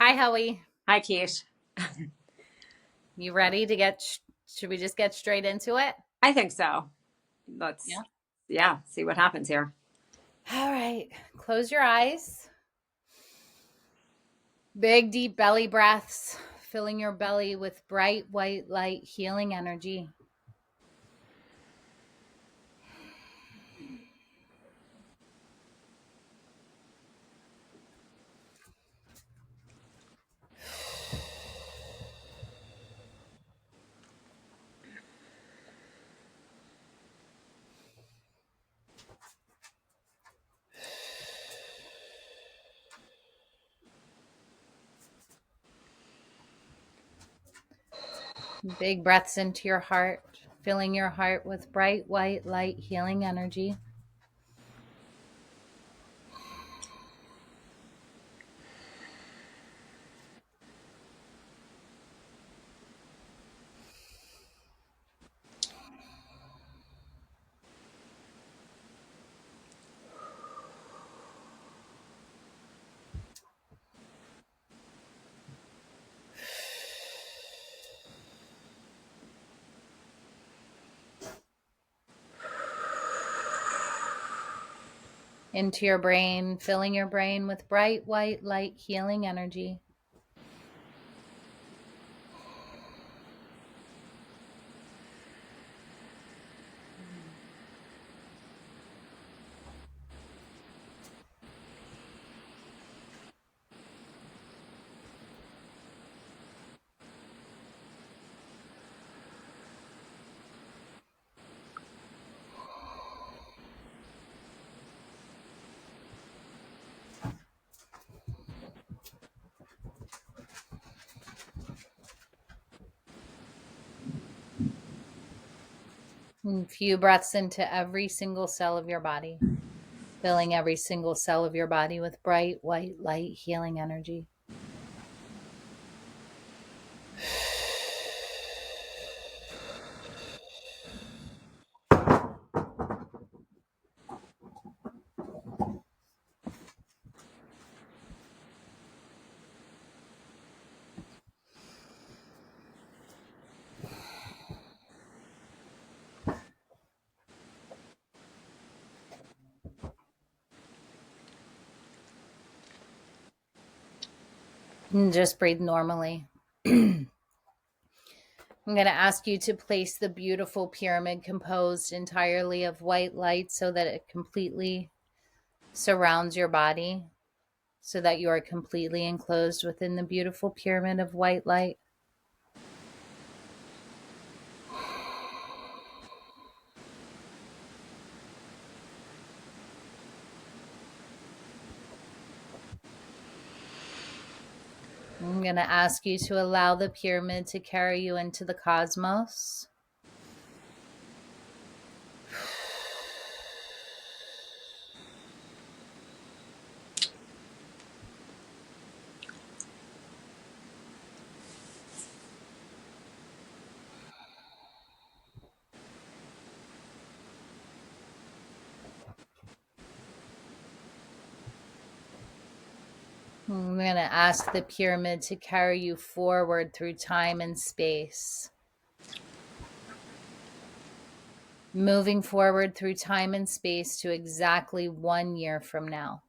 Hi, Howie. Hi, Keish. You ready to should we just get straight into it? I think so. Let's, Yeah. yeah, see what happens here. All right. Close your eyes. Big, deep belly breaths, filling your belly with bright, white light, healing energy. Big breaths into your heart, filling your heart with bright, white light, healing energy. Into your brain, filling your brain with bright, white light, healing energy. A few breaths into every single cell of your body, filling every single cell of your body with bright, white light, healing energy. And just breathe normally. I'm going to ask you to place the beautiful pyramid composed entirely of white light so that it completely surrounds your body, so that you are completely enclosed within the beautiful pyramid of white light. I'm going to ask you to allow the pyramid to carry you into the cosmos. I'm going to ask the pyramid to carry you forward through time and space. Moving forward through time and space to exactly 1 year from now.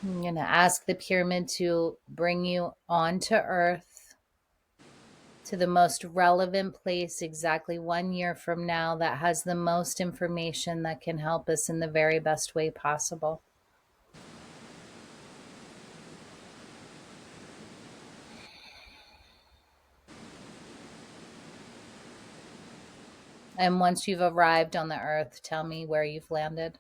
I'm going to ask the pyramid to bring you onto Earth, to the most relevant place exactly 1 year from now that has the most information that can help us in the very best way possible. And once you've arrived on the Earth, tell me where you've landed.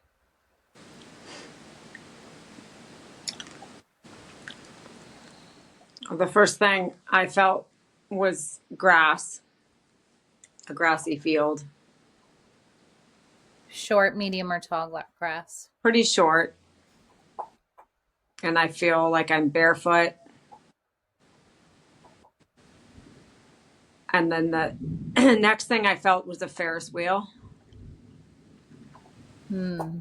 The first thing I felt was grass, a grassy field. Short, medium, or tall grass? Pretty short. and I feel like I'm barefoot. And then the next thing I felt was a Ferris wheel. Hmm.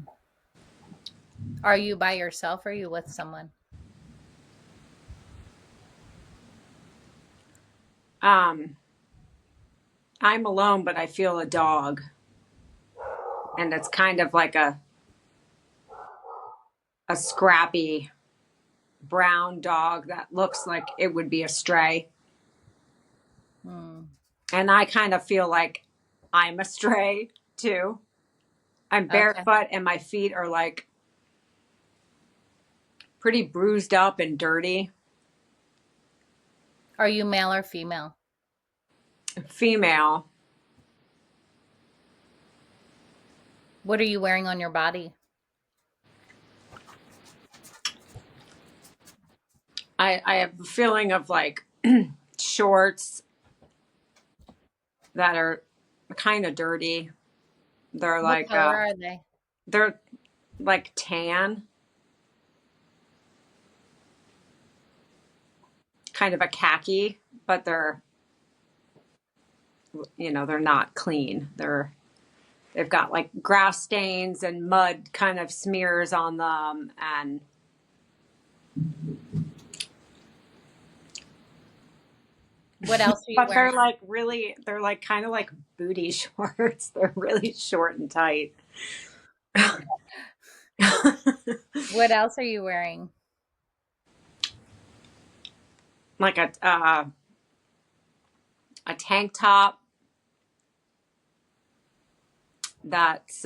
Are you by yourself or are you with someone? Um, I'm alone, but I feel a dog, and it's kind of like a scrappy brown dog that looks like it would be a stray. Hmm. And I kind of feel like I'm a stray too. I'm Okay. barefoot and my feet are like pretty bruised up and dirty. Are you male or female? Female. What are you wearing on your body? I have a feeling of like shorts that are kind of dirty. They're What like color are they? they're like tan, kind of a khaki, but they're not clean. They've got like grass stains and mud kind of smears on them, and What else are you but wearing? they're like kind of like booty shorts. They're really short and tight. What else are you wearing? Like a tank top that's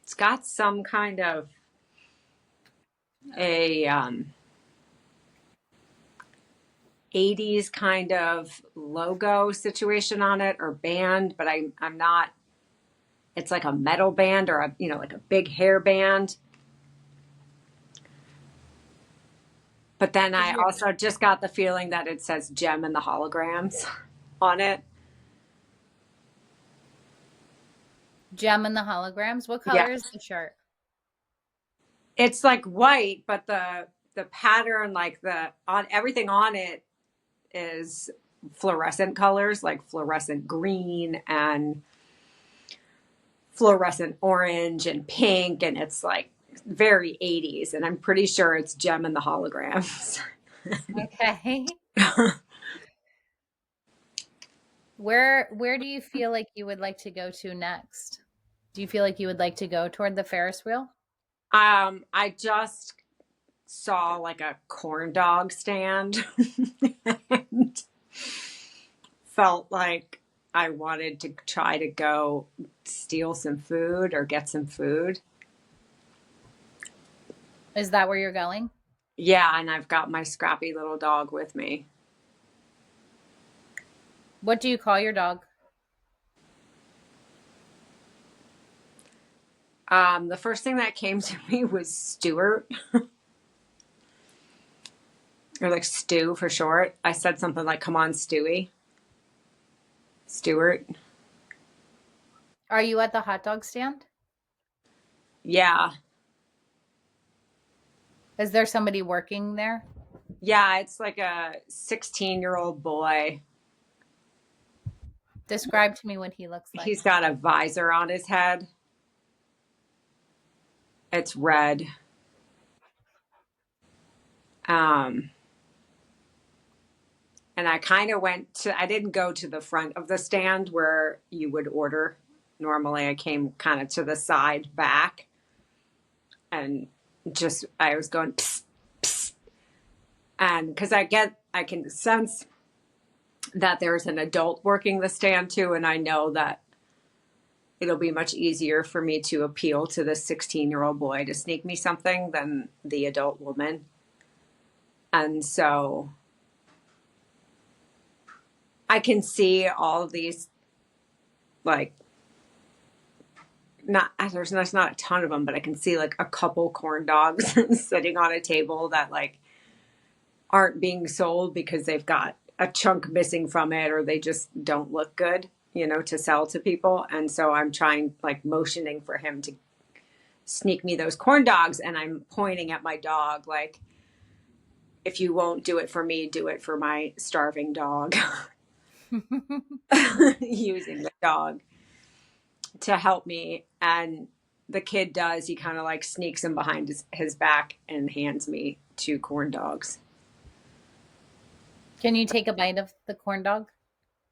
it's got some kind of a 80s kind of logo situation on it or band, but I'm not. It's like a metal band or like a big hair band. But then Is I your also just got the feeling that it says Gem and the Holograms on it. gem and the holograms? What color is Yes. the shirt? It's like white, but the pattern, like the on everything on it is fluorescent colors, like fluorescent green and fluorescent orange and pink, and it's like very 80s, and I'm pretty sure it's Gem and the Holograms. Okay. Where do you feel like you would like to go to next? Do you feel like you would like to go toward the Ferris wheel? I just saw like a corn dog stand and felt like I wanted to try to go steal some food or get some food. Is that where you're going? Yeah, and I've got my scrappy little dog with me. What do you call your dog? The first thing that came to me was Stuart, or like Stu for short. I said something like, "Come on, Stewie." Stuart. Are you at the hot dog stand? Yeah. Is there somebody working there? Yeah, it's like a 16-year-old boy. Describe to me what he looks like. He's got a visor on his head. It's red. Um, and I didn't go to the front of the stand where you would order. Normally, I came kind of to the side back and I was going, psst, psst. And because I can sense that there's an adult working the stand too. And I know that it'll be much easier for me to appeal to the 16-year-old boy to sneak me something than the adult woman. And so I can see all of these, like, there's not a ton of them, but I can see like a couple corn dogs sitting on a table that like aren't being sold because they've got a chunk missing from it or they just don't look good, to sell to people. And so I'm trying, like, motioning for him sneak me those corn dogs. And I'm pointing at my dog, like, if you won't do it for me, do it for my starving dog. Using the dog to help me. And the kid does, he kind of like sneaks him behind his back and hands me 2 corn dogs. Can you take a bite of the corn dog?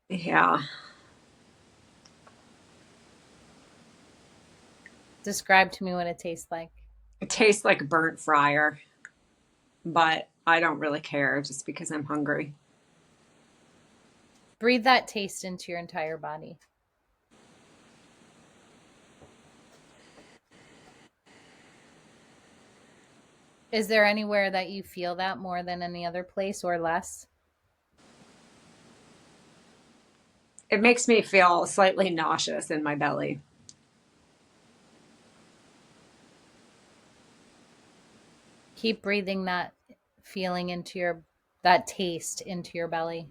Yeah. Describe to me what it tastes like. It tastes like burnt fryer, but I don't really care just because I'm hungry. Breathe that taste into your entire body. Is there anywhere that you feel that more than any other place or less? It makes me feel slightly nauseous in my belly. Keep breathing that feeling into that taste into your belly.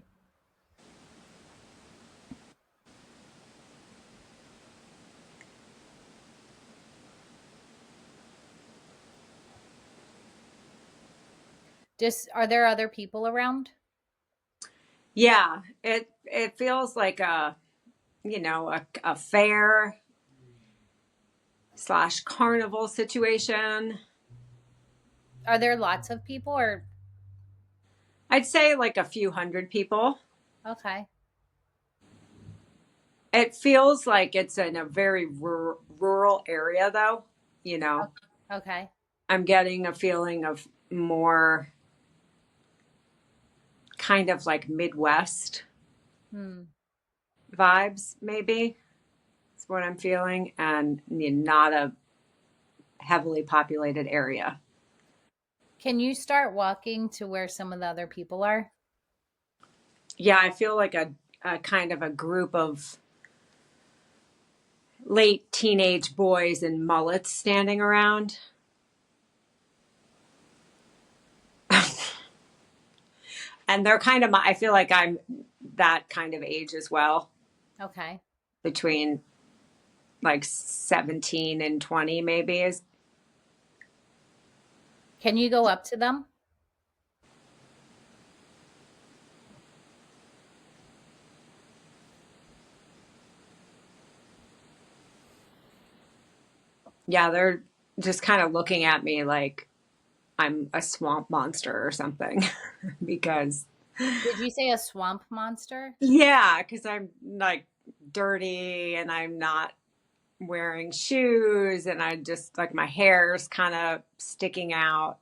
Just are there other people around? Yeah, it feels like a fair slash carnival situation. Are there lots of people or I'd say like a few hundred people. okay. It feels like it's in a very rural area, though. You know, Okay. I'm getting a feeling of more kind of like Midwest Hmm. vibes, maybe. That's what I'm feeling, and not a heavily populated area. Can you start walking to where some of the other people are? Yeah, I feel like a kind of a group of late teenage boys in mullets standing around. And they're kind of I feel like I'm that kind of age as well, Okay. between like 17 and 20 maybe is. Can you go up to them? Yeah, they're just kind of looking at me like I'm a swamp monster or something. Because Did you say a swamp monster? yeah, because I'm like dirty and I'm not wearing shoes and I just like my hair's kind of sticking out.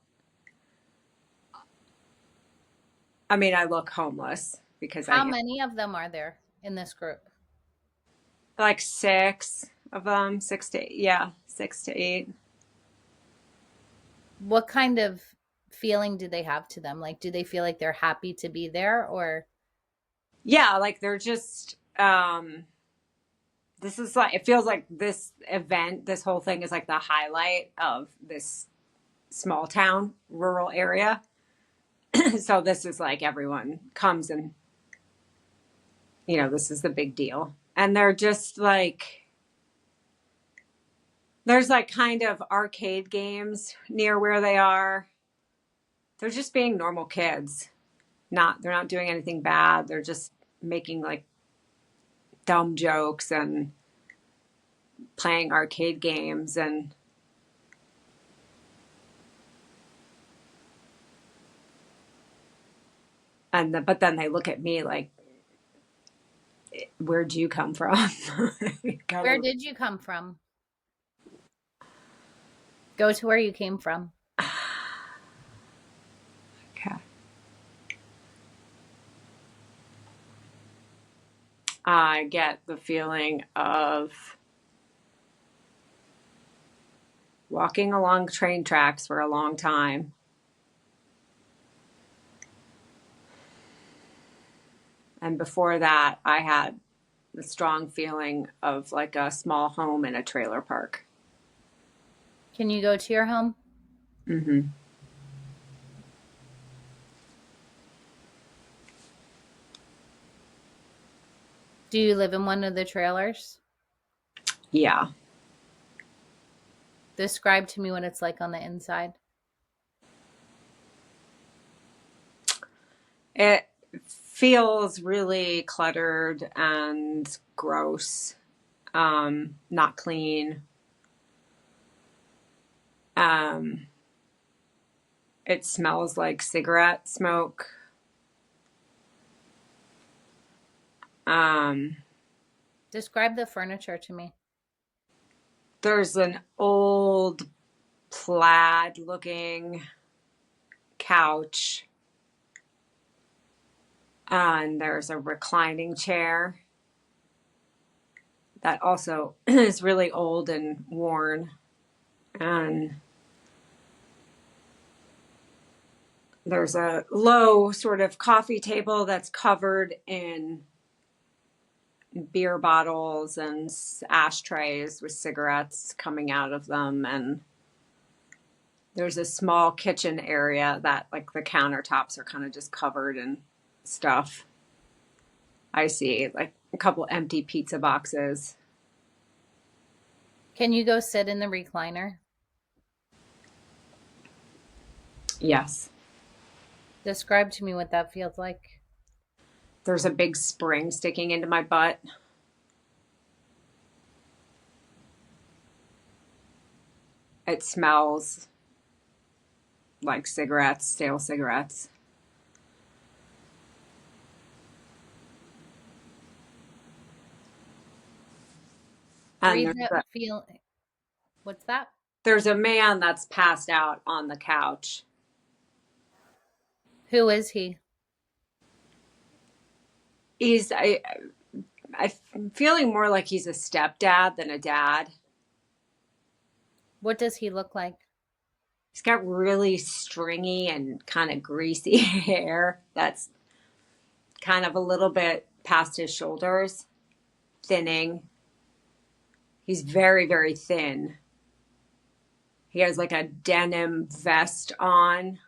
I mean, I look homeless because I How am. many of them are there in this group? Like 6 of them, 6 to 8. Yeah, 6 to 8. What kind of feeling do they have to them? Like, do they feel like they're happy to be there or Yeah, like they're just this is like it feels like this event, this whole thing is like the highlight of this small town, rural area. So this is like everyone comes and this is the big deal. And they're just like there's like kind of arcade games near where they are. They're just being normal kids. They're not doing anything bad. They're just making like dumb jokes and playing arcade games but then they look at me like, where'd you come from? Kind where of. did you come from? Go to where you came from. Okay. I get the feeling of walking along train tracks for a long time. And before that, I had the strong feeling of like a small home in a trailer park. Can you go to your home? Mm-hmm. Do you live in one of the trailers? Yeah. Describe to me what it's like on the inside. It feels really cluttered and gross, not clean. Um, it smells like cigarette smoke. Um, Describe the furniture to me. there's an old plaid looking couch, and there's a reclining chair that also is really old and worn. And there's a low sort of coffee table that's covered in beer bottles and ashtrays with cigarettes coming out of them. And there's a small kitchen area that, like, the countertops are kind of just covered in stuff. I see like a couple empty pizza boxes. Can you go sit in the recliner? Yes. Describe to me what that feels like. There's a big spring sticking into my butt. It smells like cigarettes, stale cigarettes. And Breathe that feel. What's that? there's a man that's passed out on the couch. Who is he? He's I'm feeling more like he's a stepdad than a dad. What does he look like? He's got really stringy and kind of greasy hair that's kind of a little bit past his shoulders, thinning. He's very, very thin. He has like a denim vest on.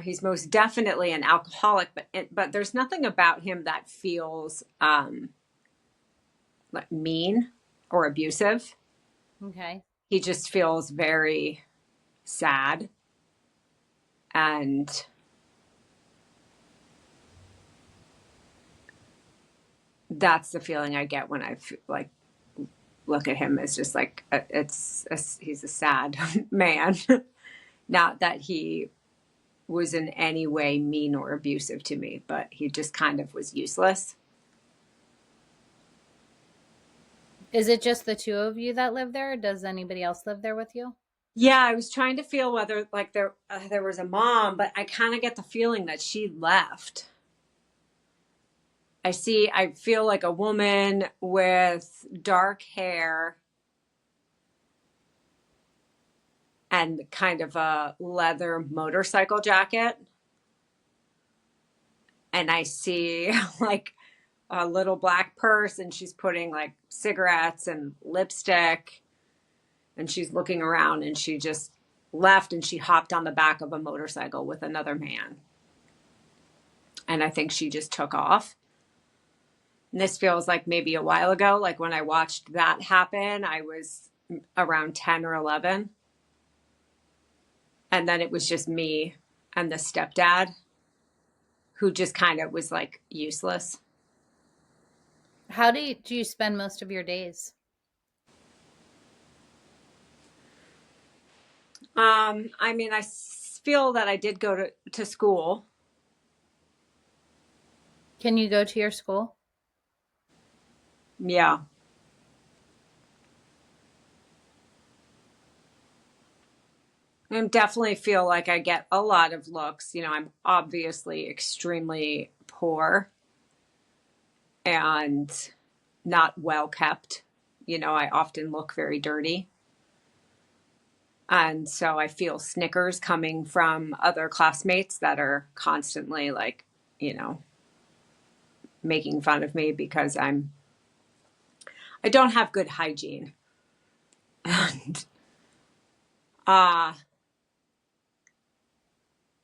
He's most definitely an alcoholic, but there's nothing about him that feels like mean or abusive. Okay. He just feels very sad, and that's the feeling I get when I like look at him. It's just like he's a sad man. Not that he was in any way mean or abusive to me, but he just kind of was useless. Is it just the two of you that live there? Or does anybody else live there with you? Yeah, I was trying to feel whether like there was a mom, but I kind of get the feeling that she left. I feel like a woman with dark hair and kind of a leather motorcycle jacket. And I see like a little black purse, and she's putting like cigarettes and lipstick, and she's looking around, and she just left, and she hopped on the back of a motorcycle with another man. And I think she just took off. And this feels like maybe a while ago, like when I watched that happen, I was around 10 or 11. And then it was just me and the stepdad, who just kind of was like useless. How do you spend most of your days? I mean, I feel that I did go to school. Can you go to your school? Yeah. I definitely feel like I get a lot of looks. You know, I'm obviously extremely poor and not well kept. You know, I often look very dirty. And so I feel snickers coming from other classmates that are constantly like, you know, making fun of me because I don't have good hygiene. And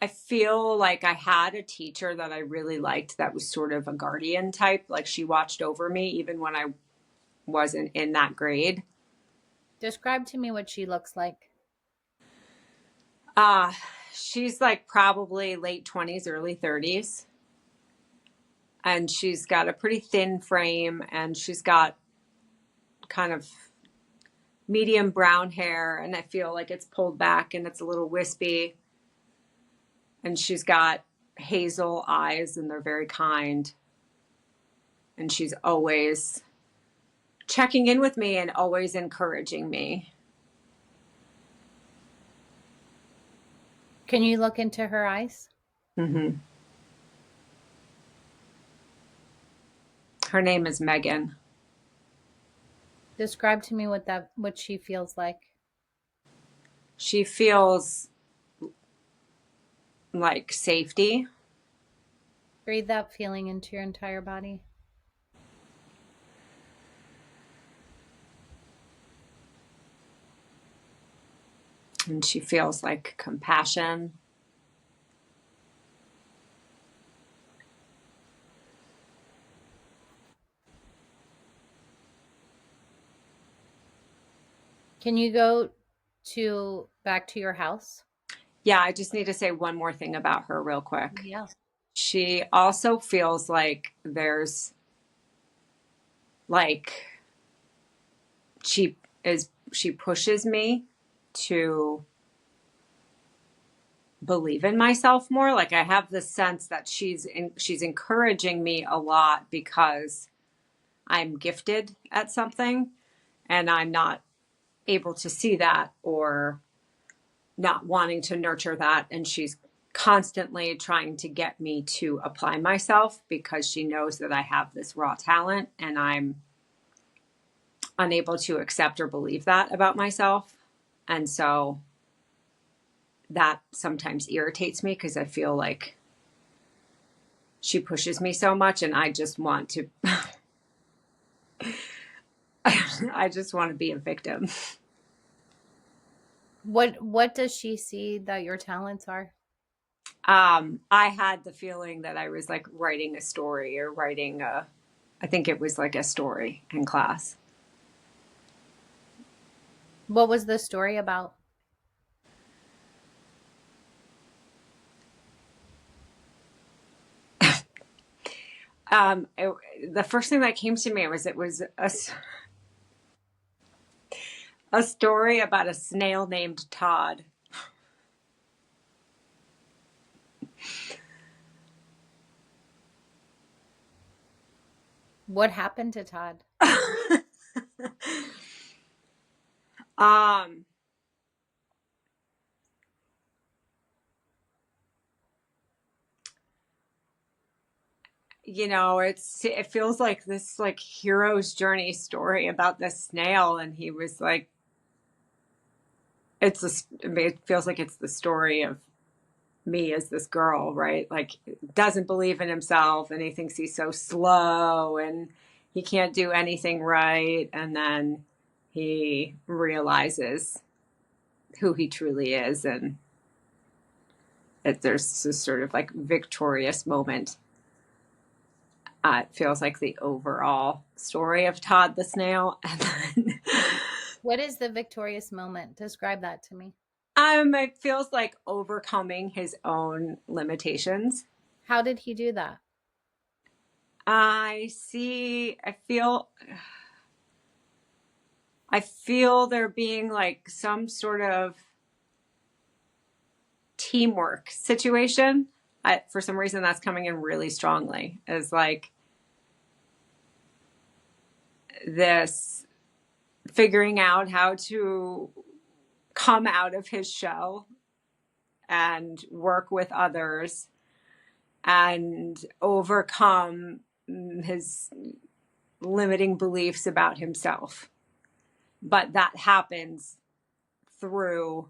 I feel like I had a teacher that I really liked that was sort of a guardian type. Like she watched over me even when I wasn't in that grade. Describe to me what she looks like. Uh, she's like probably late 20s, early 30s. And she's got a pretty thin frame, and she's got kind of medium brown hair, and I feel like it's pulled back and it's a little wispy. And she's got hazel eyes, and they're very kind. And she's always checking in with me and always encouraging me. Can you look into her eyes? Hmm. Her name is Megan. Describe to me what she feels like. She feels like safety. Breathe that feeling into your entire body. And she feels like compassion. Can you go to back to your house? Yeah, I just need to say one more thing about her real quick. Yeah. She also feels like there's like she pushes me to believe in myself more. Like I have the sense that she's encouraging me a lot because I'm gifted at something and I'm not able to see that or not wanting to nurture that, and she's constantly trying to get me to apply myself because she knows that I have this raw talent and I'm unable to accept or believe that about myself. And so that sometimes irritates me because I feel like she pushes me so much and I just want to I just want to be a victim. What does she see that your talents are? I had the feeling that I was like writing a story or writing a, I think it was like a story in class. What was the story about? It, the first thing that came to me was it was a story about a snail named Todd. What happened to Todd? um, it feels like this like hero's journey story about this snail, and he was like, I mean, it feels like it's the story of me as this girl, right? Like doesn't believe in himself and he thinks he's so slow and he can't do anything right. And then he realizes who he truly is. And there's this sort of like victorious moment. It feels like the overall story of Todd the snail. And then What is the victorious moment? Describe that to me. it feels like overcoming his own limitations. How did he do that? I feel there being like some sort of teamwork situation. For some reason, that's coming in really strongly as like this figuring out how to come out of his shell and work with others and overcome his limiting beliefs about himself. But that happens through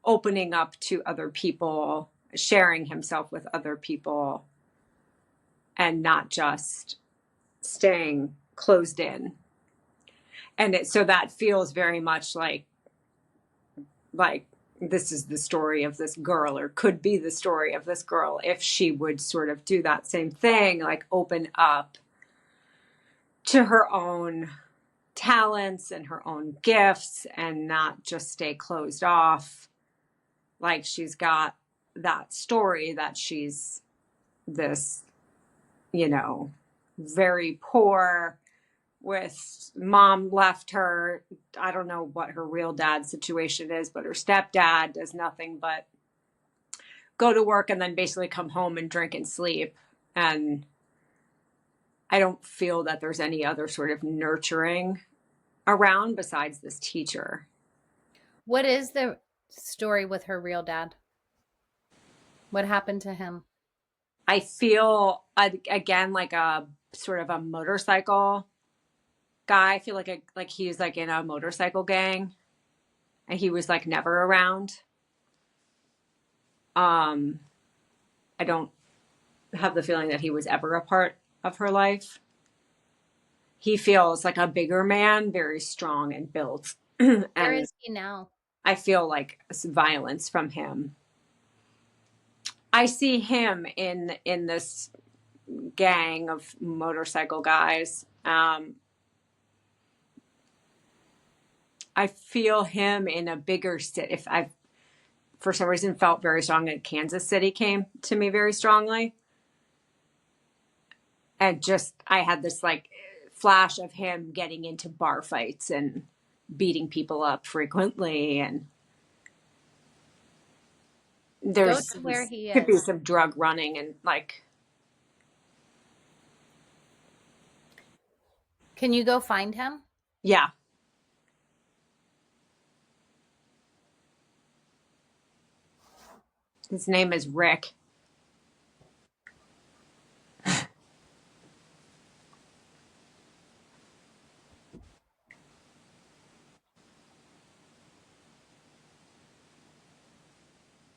opening up to other people, sharing himself with other people, and not just staying closed in. And so that feels very much like this is the story of this girl, or could be the story of this girl if she would sort of do that same thing, like open up to her own talents and her own gifts and not just stay closed off. Like she's got that story that she's this, you know, very poor with mom left her. I don't know what her real dad's situation is, but her stepdad does nothing but go to work and then basically come home and drink and sleep. And I don't feel that there's any other sort of nurturing around besides this teacher. What is the story with her real dad? What happened to him? I feel again like a sort of a motorcycle guy. I feel like he's like in a motorcycle gang, and he was like never around. Um, I don't have the feeling that he was ever a part of her life. He feels like a bigger man, very strong and built, Where and is he now? I feel like violence from him. I see him in this gang of motorcycle guys. I feel him in a bigger city. If I, for some reason, felt very strong that Kansas City came to me very strongly, and just I had this like flash of him getting into bar fights and beating people up frequently, and Go there's to where he could be is. some drug running and like Can you go find him? yeah. His name is Rick.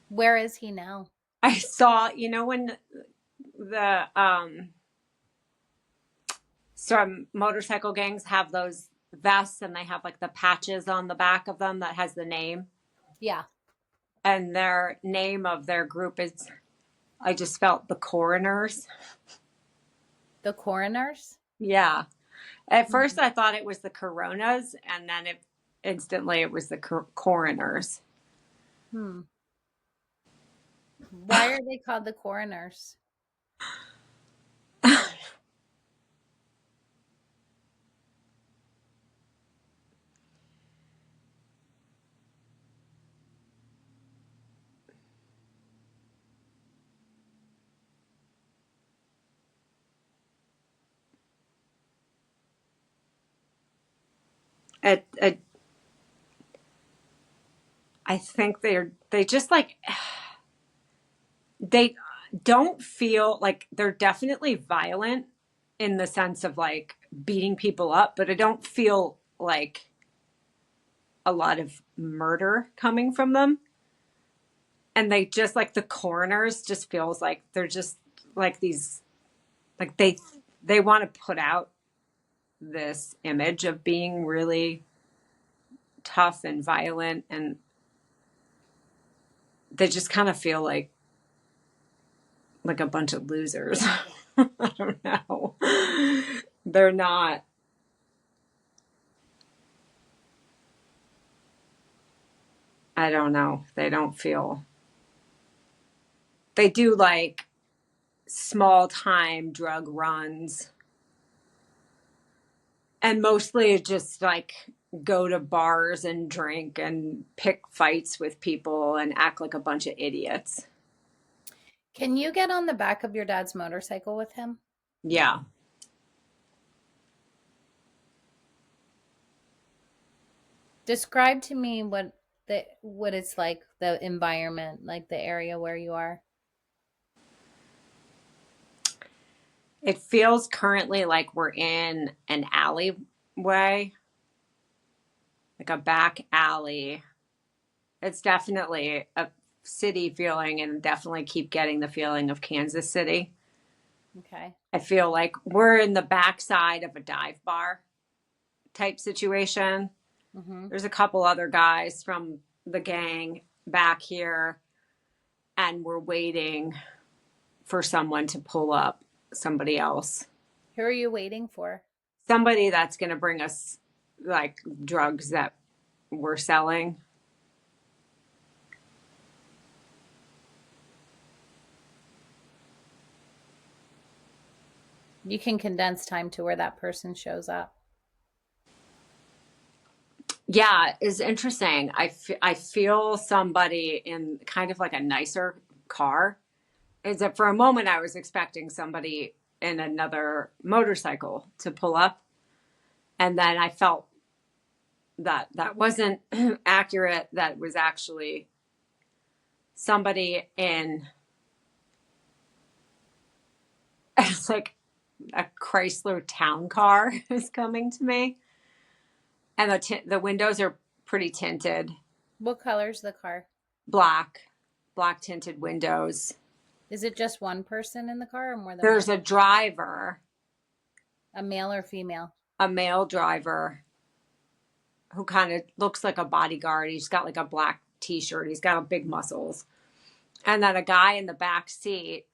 Where is he now? I saw, you know, when the some motorcycle gangs have those vests and they have like the patches on the back of them that has the name, Yeah, and their name of their group is, I just felt the coroners. the coroners. Yeah. At first Mhm. I thought it was the coronas, and then it instantly it was the coroners. Hmm. Why are they called the coroners? It I think they just like they don't feel like they're definitely violent in the sense of like beating people up, but I don't feel like a lot of murder coming from them. And they just like the coroners just feels like they're just like these like they want to put out this image of being really tough and violent, and they just kind of feel like a bunch of losers. I don't know. They're not. I don't know. They don't feel. They do like small time drug runs, and mostly just like go to bars and drink and pick fights with people and act like a bunch of idiots. Can you get on the back of your dad's motorcycle with him? Yeah. Describe to me what it's like, the environment, like the area where you are. It feels currently like we're in an alleyway, like a back alley. It's definitely a city feeling, and definitely keep getting the feeling of Kansas City. Okay. I feel like we're in the backside of a dive bar type situation. Mm-hmm. There's a couple other guys from the gang back here, and we're waiting for someone to pull up, somebody else. Who are you waiting for? Somebody that's going to bring us like drugs that we're selling. You can condense time to where that person shows up. Yeah, it's interesting. I feel somebody in kind of like a nicer car. Is that for a moment I was expecting somebody in another motorcycle to pull up, and then I felt that that wasn't accurate. That was actually somebody in it's like a Chrysler town car is coming to me, and the windows are pretty tinted, What color's the car? black, black tinted windows. Is it just one person in the car or more than There's one? a driver, A male or female? a male driver, who kind of looks like a bodyguard. He's got like a black t-shirt. He's got big muscles. And then a guy in the back seat,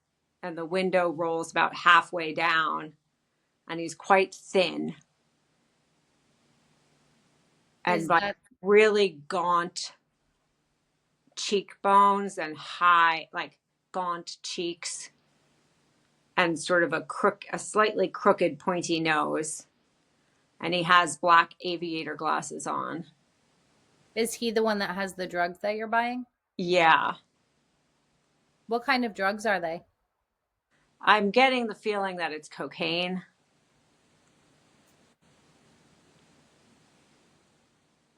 and the window rolls about halfway down, and he's quite thin and Is like that really gaunt cheekbones and high, like gaunt cheeks, and sort of a slightly crooked, pointy nose. And he has black aviator glasses on. is he the one that has the drugs that you're buying? Yeah. What kind of drugs are they? I'm getting the feeling that it's cocaine.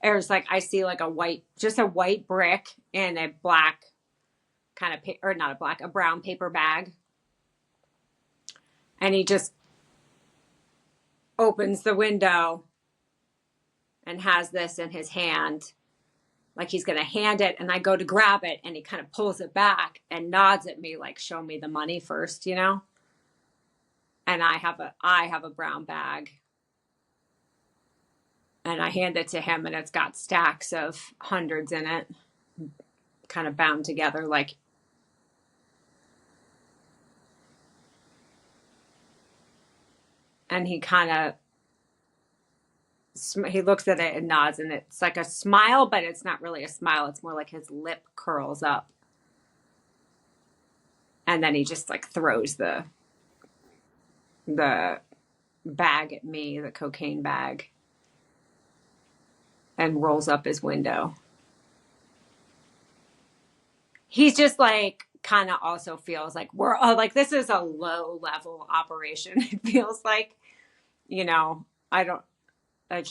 There's like, I see like just a white brick in a black kind of, or not a black, a brown paper bag. And he just opens the window and has this in his hand, like he's going to hand it. And I go to grab it, and he kind of pulls it back and nods at me, like, show me the money first, you know? And I have a brown bag, and I hand it to him, and it's got stacks of hundreds in it, kind of bound together, like, and he looks at it and nods, and it's like a smile, but it's not really a smile. It's more like his lip curls up. And then he just like throws the bag at me, the cocaine bag, and rolls up his window. He's just like kind of also feels like we're like this is a low level operation. It feels like, you know, I don't like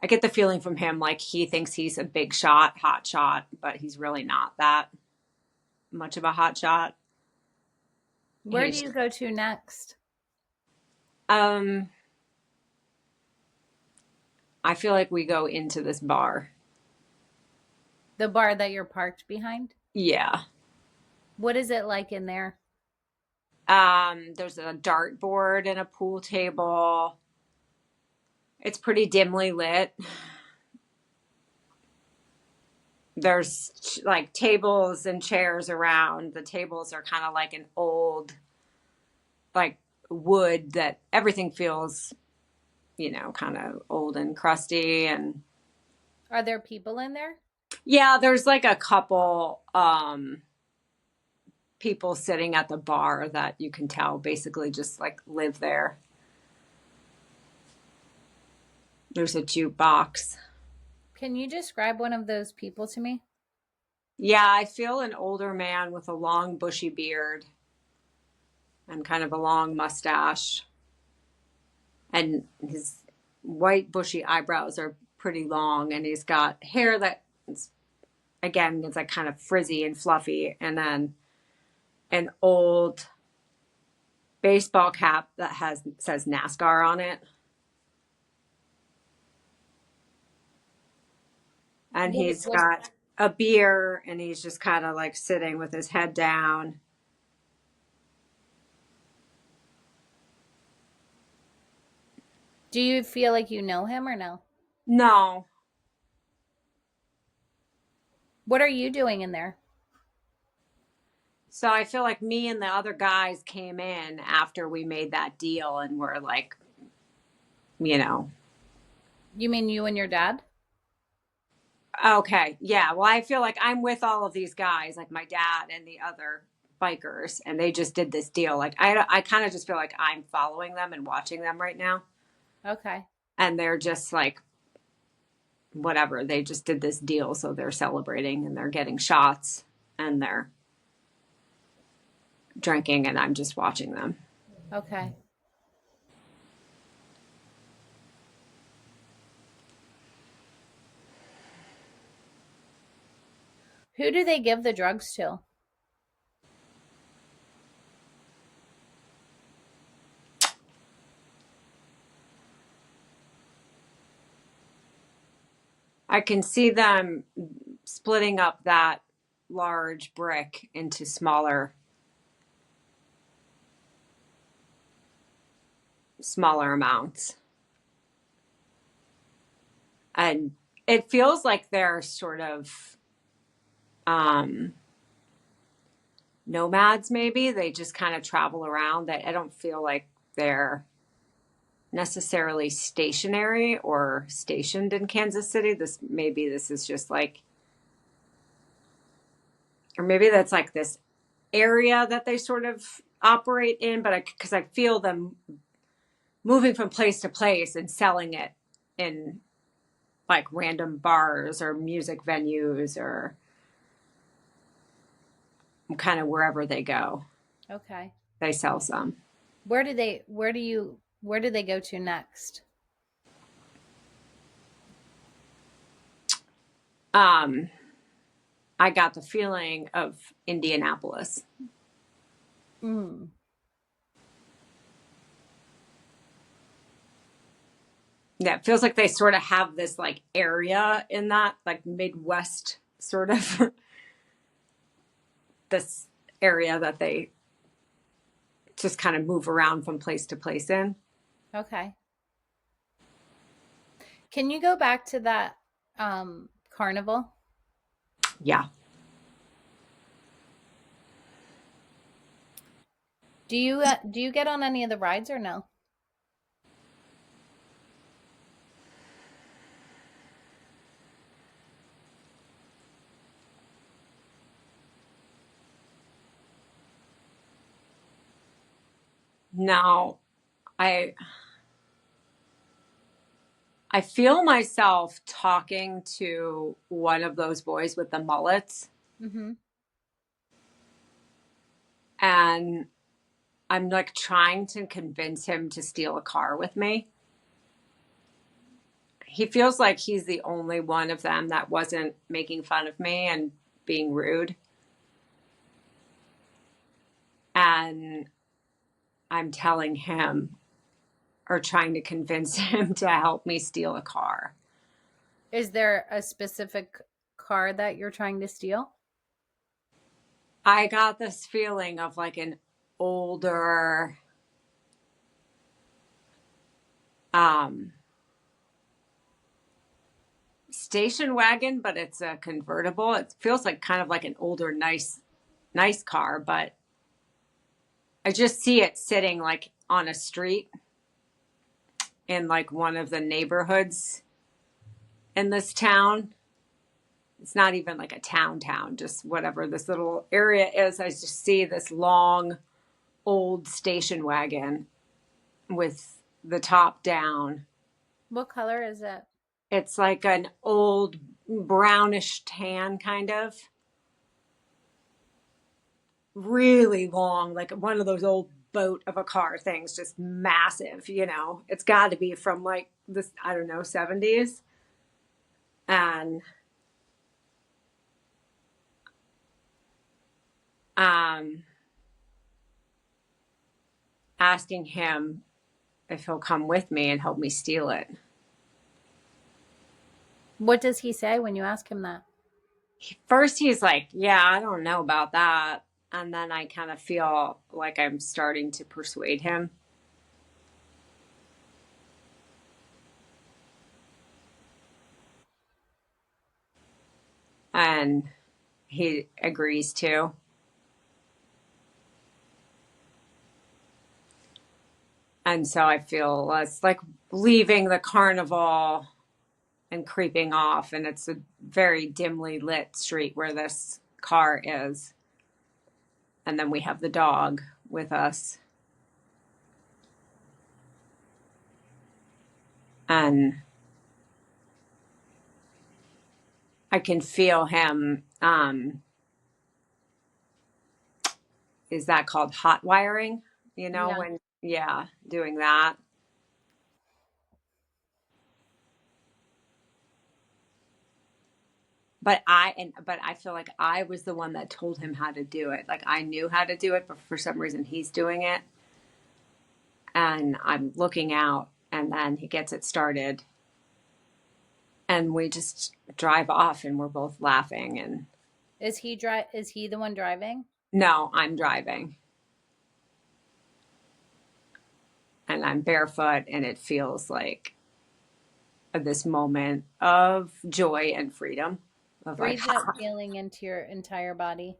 I get the feeling from him like he thinks he's a big shot, hot shot, but he's really not that much of a hot shot. Where do He's you go to next? um I feel like we go into this bar. The bar that you're parked behind? Yeah. What is it like in there? There's a dartboard and a pool table. It's pretty dimly lit. There's like tables and chairs around. The tables are kind of like an old, like wood that everything feels, you know, kind of old and crusty. And Are there people in there? yeah, there's like a couple people sitting at the bar that you can tell basically just like live there. There's a jukebox. Can you describe one of those people to me? Yeah, I feel an older man with a long bushy beard and kind of a long mustache. And his white bushy eyebrows are pretty long, and he's got hair that again it's like kind of frizzy and fluffy, and then an old baseball cap that has says NASCAR on it. And he's What got a beer, and he's just kind of like sitting with his head down. do you feel like you know him or no? No. What are you doing in there? So I feel like me and the other guys came in after we made that deal, and we're like you know. You mean you and your dad? Okay. Yeah. Well, I feel like I'm with all of these guys, like my dad and the other bikers, and they just did this deal. Like, I kind of just feel like I'm following them and watching them right now. Okay. And they're just like, whatever. They just did this deal. So they're celebrating and they're getting shots and they're drinking, and I'm just watching them. Okay. Who do they give the drugs to? I can see them splitting up that large brick into smaller amounts. And it feels like they're sort of um, nomads, maybe. They just kind of travel around. That I don't feel like they're necessarily stationary or stationed in Kansas City. This is just like, or maybe that's like this area that they sort of operate in, but because I feel them moving from place to place and selling it in like random bars or music venues or kind of wherever they go, Okay. they sell some. Where do they go to next? Um, I got the feeling of Indianapolis. Mm. Yeah, it feels like they sort of have this like area in that like Midwest sort of this area that they just kind of move around from place to place in. Okay. Can you go back to that carnival? Yeah. Do you get on any of the rides or no? Now, I I feel myself talking to one of those boys with the mullets, Mm-hmm. and I'm like trying to convince him to steal a car with me. He feels like he's the only one of them that wasn't making fun of me and being rude. And I'm telling him or trying to convince him to help me steal a car. Is there a specific car that you're trying to steal? I got this feeling of like an older um station wagon, but it's a convertible. It feels like kind of like an older nice car, but I just see it sitting like on a street in like one of the neighborhoods in this town. It's not even like a town, just whatever this little area is. I just see this long old station wagon with the top down. What color is it? It's like an old brownish tan kind of, really long, like one of those old boat of a car things, just massive, you know. It's got to be from like this, I don't know, 70s. And um asking him if he'll come with me and help me steal it. What does he say when you ask him that? First he's like, "Yeah, I don't know about that." And then I kind of feel like I'm starting to persuade him, and he agrees to. And so I feel it's like leaving the carnival and creeping off, and it's a very dimly lit street where this car is. And then we have the dog with us. And I can feel him. Is that called hot wiring? You know, Yeah. when, yeah, doing that. But I feel like I was the one that told him how to do it. Like I knew how to do it, but for some reason he's doing it. And I'm looking out, and then he gets it started, and we just drive off, and we're both laughing. And Is he the one driving? no, I'm driving, and I'm barefoot, and it feels like this moment of joy and freedom of like, Breathe that feeling into your entire body.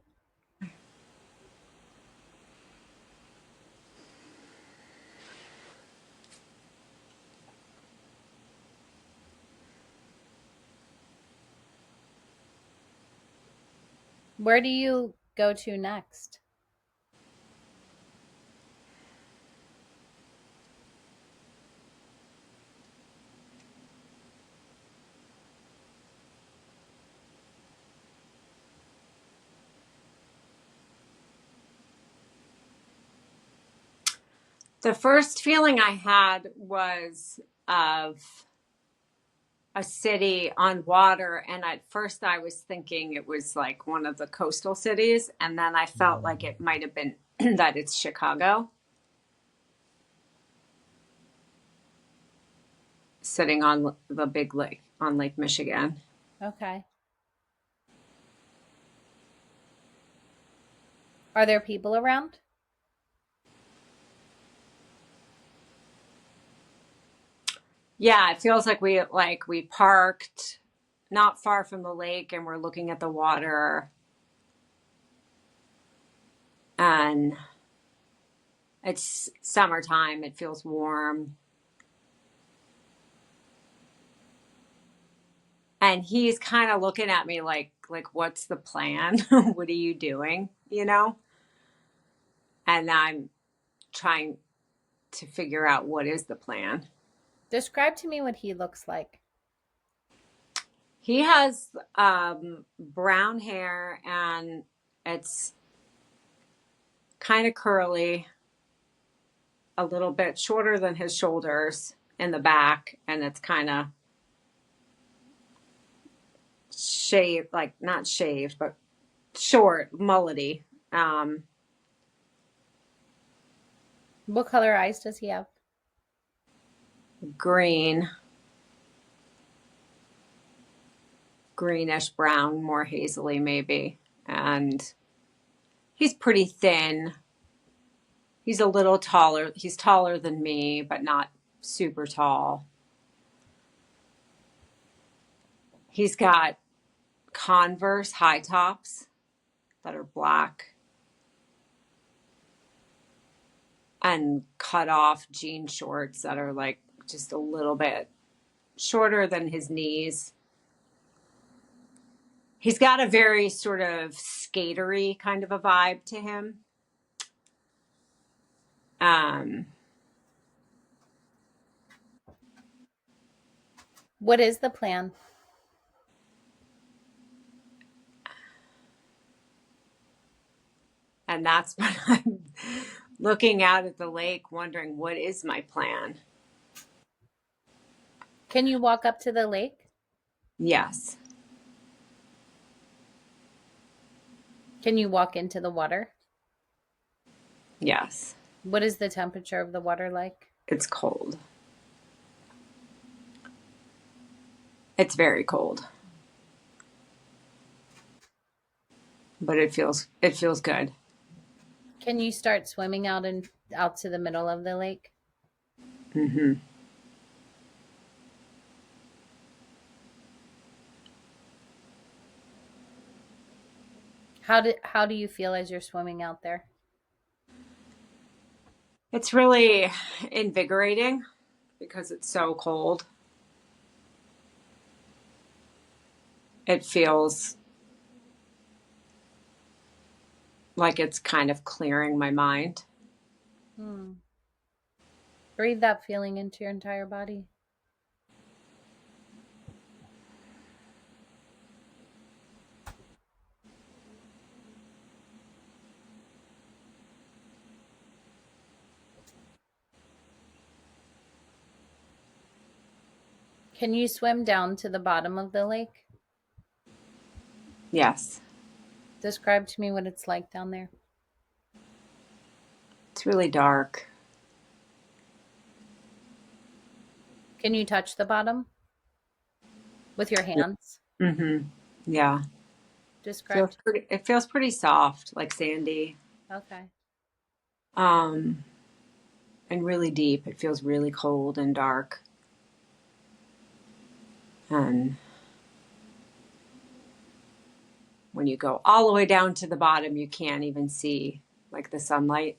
Where do you go to next? the first feeling I had was of a city on water. And at first I was thinking it was like one of the coastal cities. And then I felt like it might have been that it's Chicago, sitting on the big lake, on Lake Michigan. Okay. Are there people around? Yeah, it feels like we parked not far from the lake, and we're looking at the water, and it's summertime. It feels warm. And he's kind of looking at me like what's the plan? What are you doing? You know? And I'm trying to figure out what is the plan. Describe to me what he looks like. He has brown hair, and it's kind of curly, a little bit shorter than his shoulders in the back, and it's kind of shaved, like not shaved, but short, mullety. Um, What color eyes does he have? Green, greenish brown, more hazily maybe. And he's pretty thin. He's a little taller. He's taller than me, but not super tall. He's got Converse high tops that are black, and cut off jean shorts that are like just a little bit shorter than his knees. He's got a very sort of skatery kind of a vibe to him. Um, What is the plan? and that's when I'm looking out at the lake, wondering what is my plan. Can you walk up to the lake? Yes, Can you walk into the water? yes, What is the temperature of the water like? it's cold. It's very cold, but it feels good. Can you start swimming out to the middle of the lake? Hmm. How do you feel as you're swimming out there? It's really invigorating because it's so cold. It feels like it's kind of clearing my mind. Hmm. Breathe that feeling into your entire body. Can you swim down to the bottom of the lake? Yes, Describe to me what it's like down there. it's really dark. Can you touch the bottom with your hands? Mm-hmm. Yeah. Describe. It feels pretty soft, like sandy. Okay. Um, and really deep. It feels really cold and dark. And when you go all the way down to the bottom, you can't even see like the sunlight.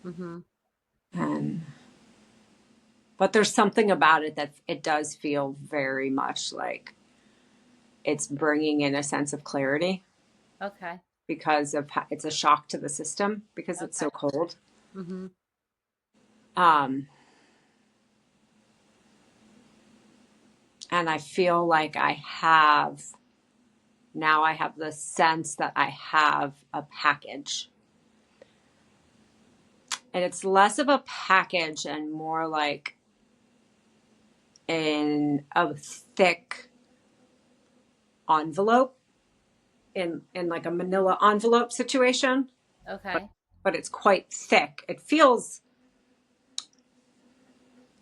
Mm-hmm. And but there's something about it that it does feel very much like it's bringing in a sense of clarity Okay. because of it's a shock to the system because it's Okay. so cold. Mm-hmm. Um, and I feel like I have the sense that I have a package. And it's less of a package and more like in a thick envelope in like a manila envelope situation, but Okay. but it's quite thick. It feels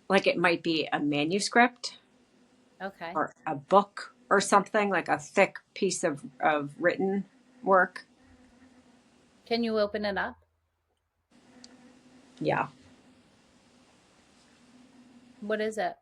like it might be a manuscript Okay. or a book or something, like a thick piece of written work. Can you open it up? Yeah. What is it?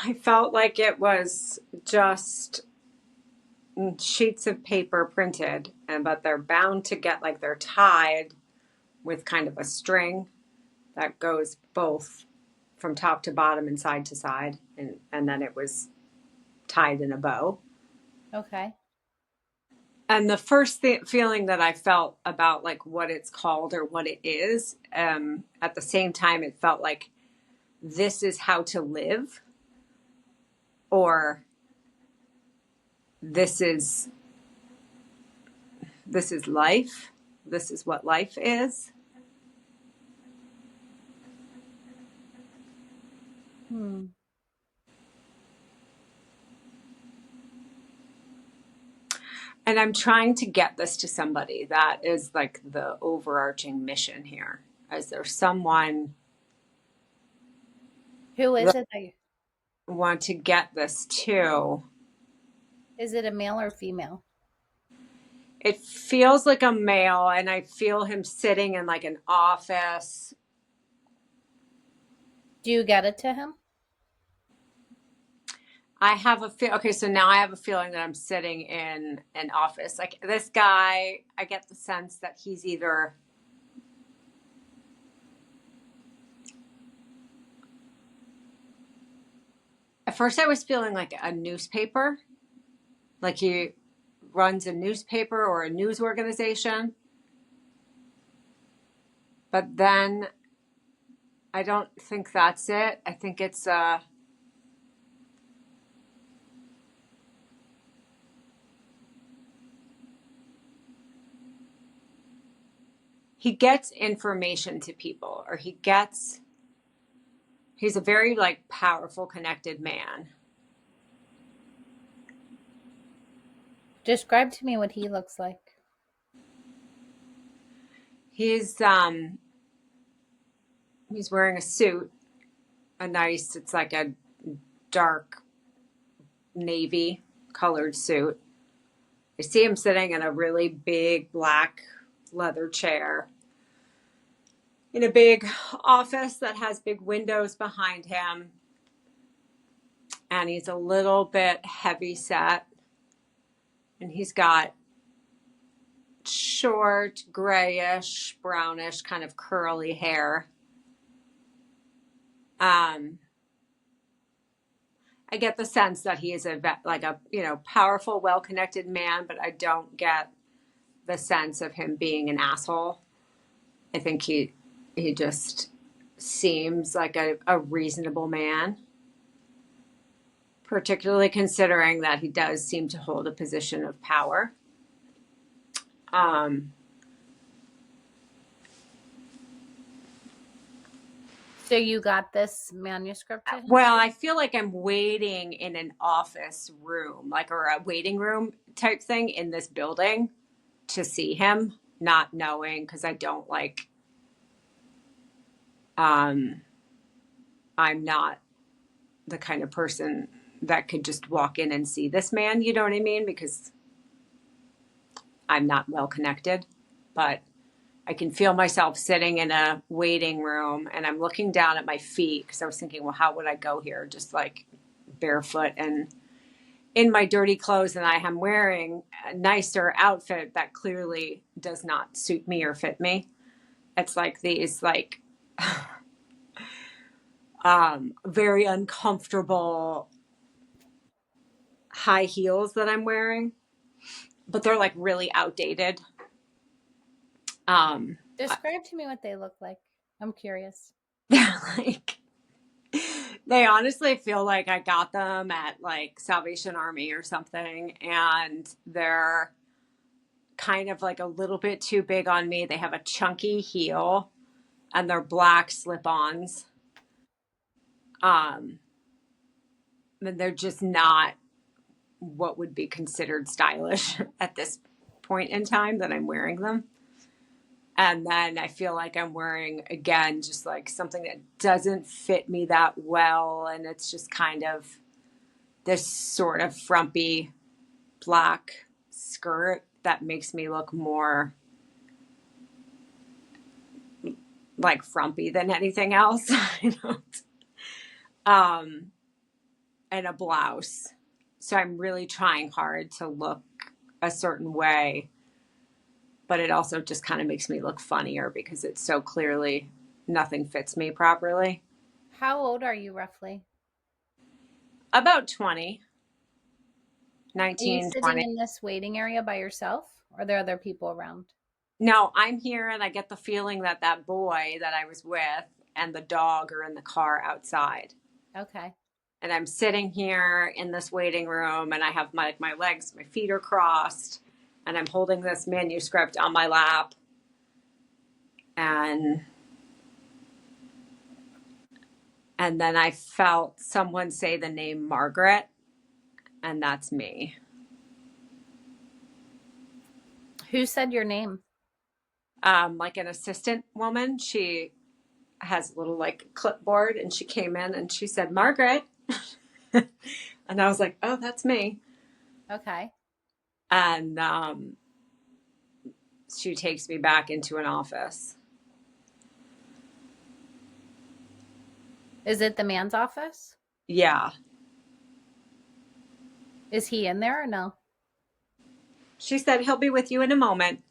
I felt like it was just sheets of paper printed, and but they're bound to get like they're tied with kind of a string that goes both from top to bottom and side to side, and then it was tied in a bow. Okay. And the first feeling that I felt about like what it's called or what it is, at the same time, it felt like this is how to live, or this is this is life. This is what life is. Hmm. And I'm trying to get this to somebody. That is like the overarching mission here. Is there someone Who is that it that you, I want to get this to? is it a male or female? It feels like a male, and I feel him sitting in like an office. Do you get it to him? I have a feel. Okay, so now I have a feeling that I'm sitting in an office. Like this guy, I get the sense that he's either. At first, I was feeling like a newspaper, like he runs a newspaper or a news organization. But then I don't think that's it. I think it's he gets information to people, or he's a very like powerful, connected man. Describe to me what he looks like. He's he's wearing a suit, it's like a dark navy. colored suit. I see him sitting in a really big black leather chair in a big office that has big windows behind him. And he's a little bit heavy set. And he's got short, grayish, brownish, kind of curly hair. I get the sense that he is like a powerful, well-connected man, but I don't get the sense of him being an asshole. I think he just seems like a reasonable man, particularly considering that he does seem to hold a position of power. So you got this manuscript to him? Well, I feel like I'm waiting in an office room, like, or a waiting room type thing in this building to see him, not knowing, because I don't like, I'm not the kind of person that could just walk in and see this man, you know what I mean? Because I'm not well connected, but I can feel myself sitting in a waiting room and I'm looking down at my feet because I was thinking, well, how would I go here? Just like barefoot and in my dirty clothes, and I am wearing a nicer outfit that clearly does not suit me or fit me. It's like these like very uncomfortable high heels that I'm wearing, but they're like really outdated. Describe to me what they look like. I'm curious. Like they honestly feel like I got them at like Salvation Army or something, and they're kind of like a little bit too big on me. They have a chunky heel and they're black slip-ons. And they're just not what would be considered stylish at this point in time that I'm wearing them. And then I feel like I'm wearing, again, just like something that doesn't fit me that well. And it's just kind of this sort of frumpy black skirt that makes me look more like frumpy than anything else. I don't. And a blouse. So I'm really trying hard to look a certain way, but it also just kind of makes me look funnier because it's so clearly nothing fits me properly. How old are you roughly? About 20, Are you 19, sitting 20. in this waiting area by yourself? Or are there other people around? No, I'm here and I get the feeling that that boy that I was with and the dog are in the car outside. Okay. And I'm sitting here in this waiting room and I have my legs, my feet are crossed, and I'm holding this manuscript on my lap. And then I felt someone say the name Margaret, and that's me. Who said your name? Like an assistant woman, she has a little like clipboard, and she came in and she said Margaret, and I was like, oh, that's me. Okay. And she takes me back into an office. Is it the man's office? Yeah. Is he in there or no? She said he'll be with you in a moment.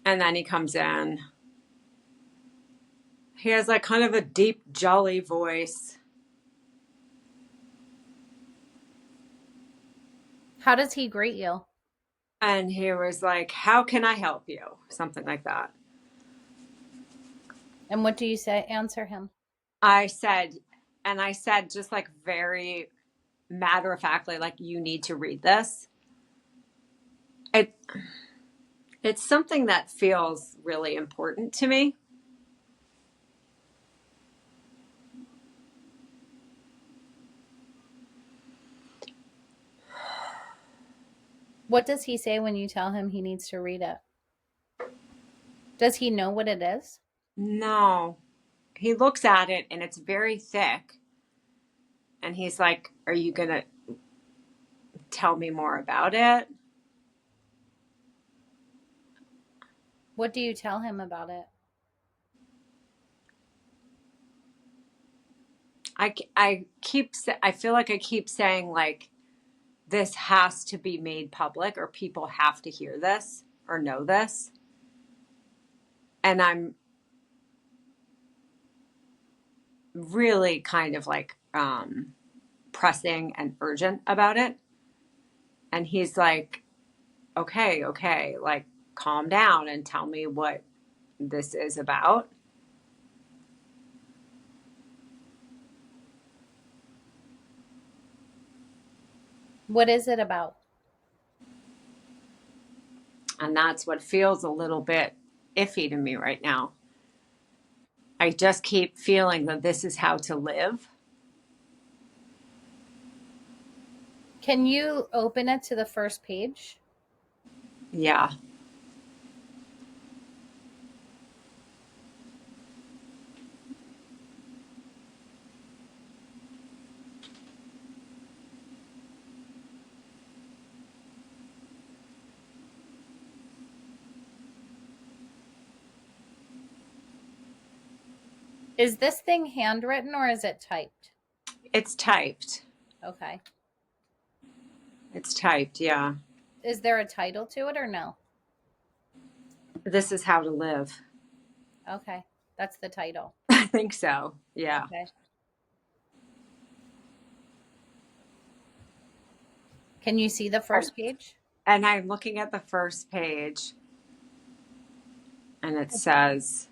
And then he comes in. He has like kind of a deep, jolly voice. How does he greet you? And he was like, how can I help you? Something like that. And what do you say? Answer him. I said, just like very matter of factly, like, you need to read this. It, it's something that feels really important to me. What does he say when you tell him he needs to read it? Does he know what it is? No, he looks at it and it's very thick. And he's like, "Are you going to tell me more about it?" What do you tell him about it? I feel like I keep saying, like, this has to be made public or people have to hear this or know this. And I'm really kind of like pressing and urgent about it. And he's like, "Okay, okay, like, calm down and tell me what this is about." What is it about? And that's what feels a little bit iffy to me right now. I just keep feeling that this is how to live. Can you open it to the first page? Yeah. Is this thing handwritten or is it typed? It's typed. Okay. It's typed, yeah. Is there a title to it or no? This is how to live. Okay. That's the title. I think so. Yeah. Okay. Can you see the first page? And I'm looking at the first page and it says,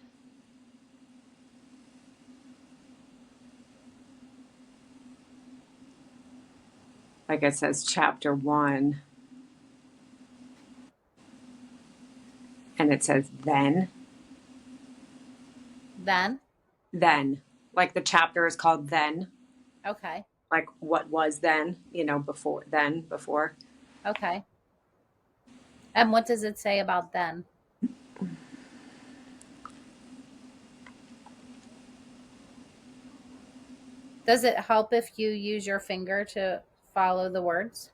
like, it says chapter 1 and it says Then? then. Like, the chapter is called then. Okay. Like, what was then, before. Okay. And what does it say about then? Does it help if you use your finger to follow the words?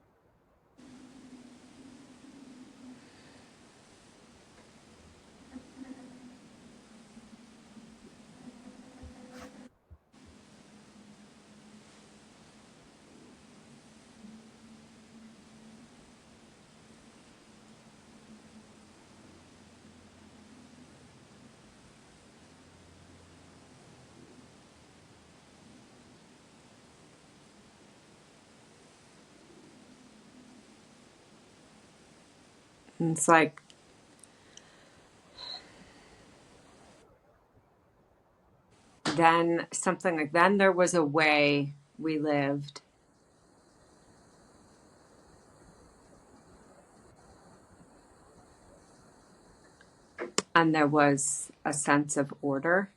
And it's like, then something like, then there was a way we lived. And there was a sense of order.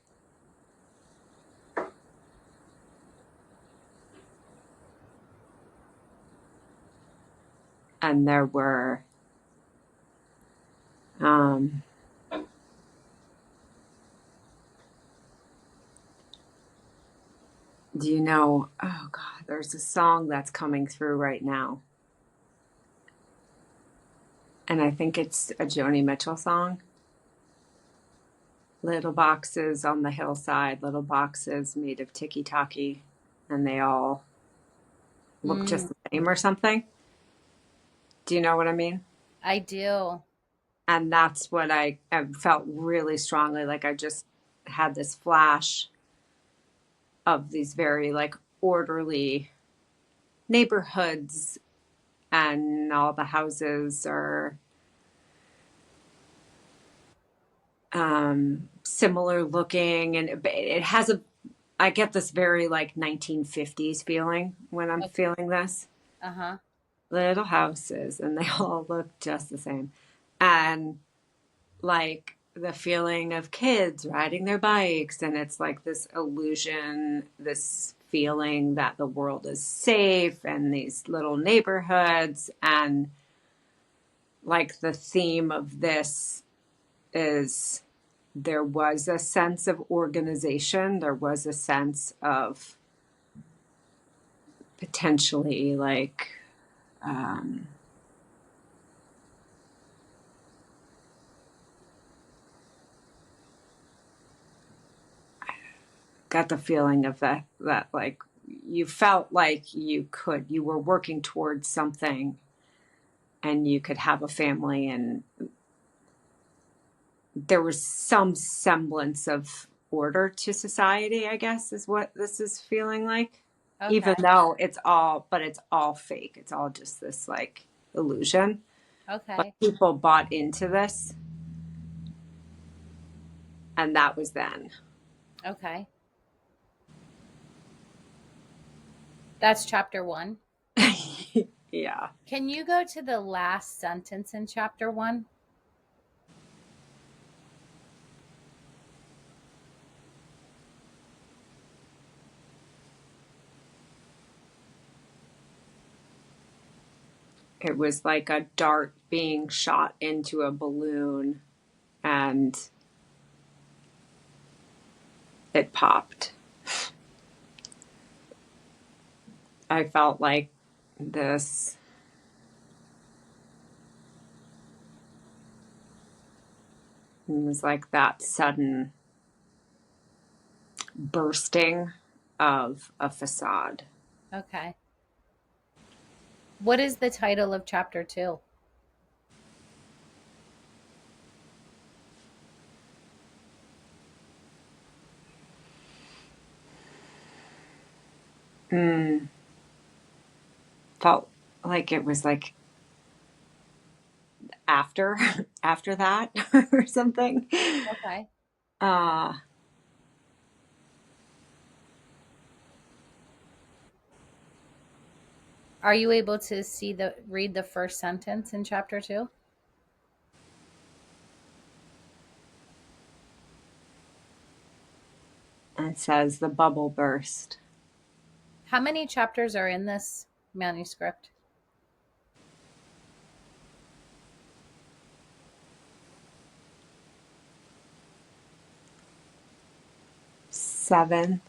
And there were, um, do you know, oh God, there's a song that's coming through right now. And I think it's a Joni Mitchell song. Little boxes on the hillside, little boxes made of ticky-tacky, and they all look just Mm, the same or something. Do you know what I mean? I do. And that's what I felt really strongly. Like, I just had this flash of these very, like, orderly neighborhoods, and all the houses are similar looking, and it has a, I get this very, like, 1950s feeling when I'm Okay. feeling this. Uh-huh. Little houses, and they all look just the same. And, like, the feeling of kids riding their bikes, and it's like this illusion, this feeling that the world is safe, and these little neighborhoods, and, like, the theme of this is there was a sense of organization. There was a sense of potentially like, um, got the feeling of that like you felt like you were working towards something and you could have a family, and there was some semblance of order to society, I guess, is what this is feeling like. Okay. Even though it's all fake. It's all just this like illusion. But Okay. people bought into this, and that was then. Okay. That's chapter 1. Yeah. Can you go to the last sentence in chapter 1? It was like a dart being shot into a balloon, and it popped. I felt like this, it was like that sudden bursting of a facade. Okay. What is the title of chapter 2? Mm, felt like it was like after after that or something. Okay. Uh Are you able to read the first sentence in chapter 2? it says the bubble burst. How many chapters are in this manuscript? 7.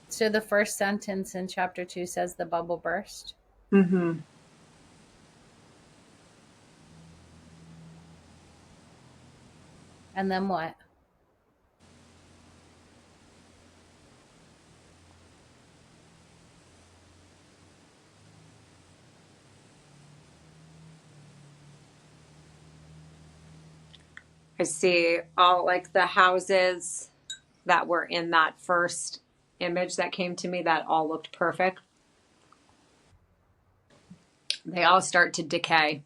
So the first sentence in chapter 2 says the bubble burst. Mm-hmm. And then what? I see all like the houses that were in that first image that came to me that all looked perfect. They all start to decay.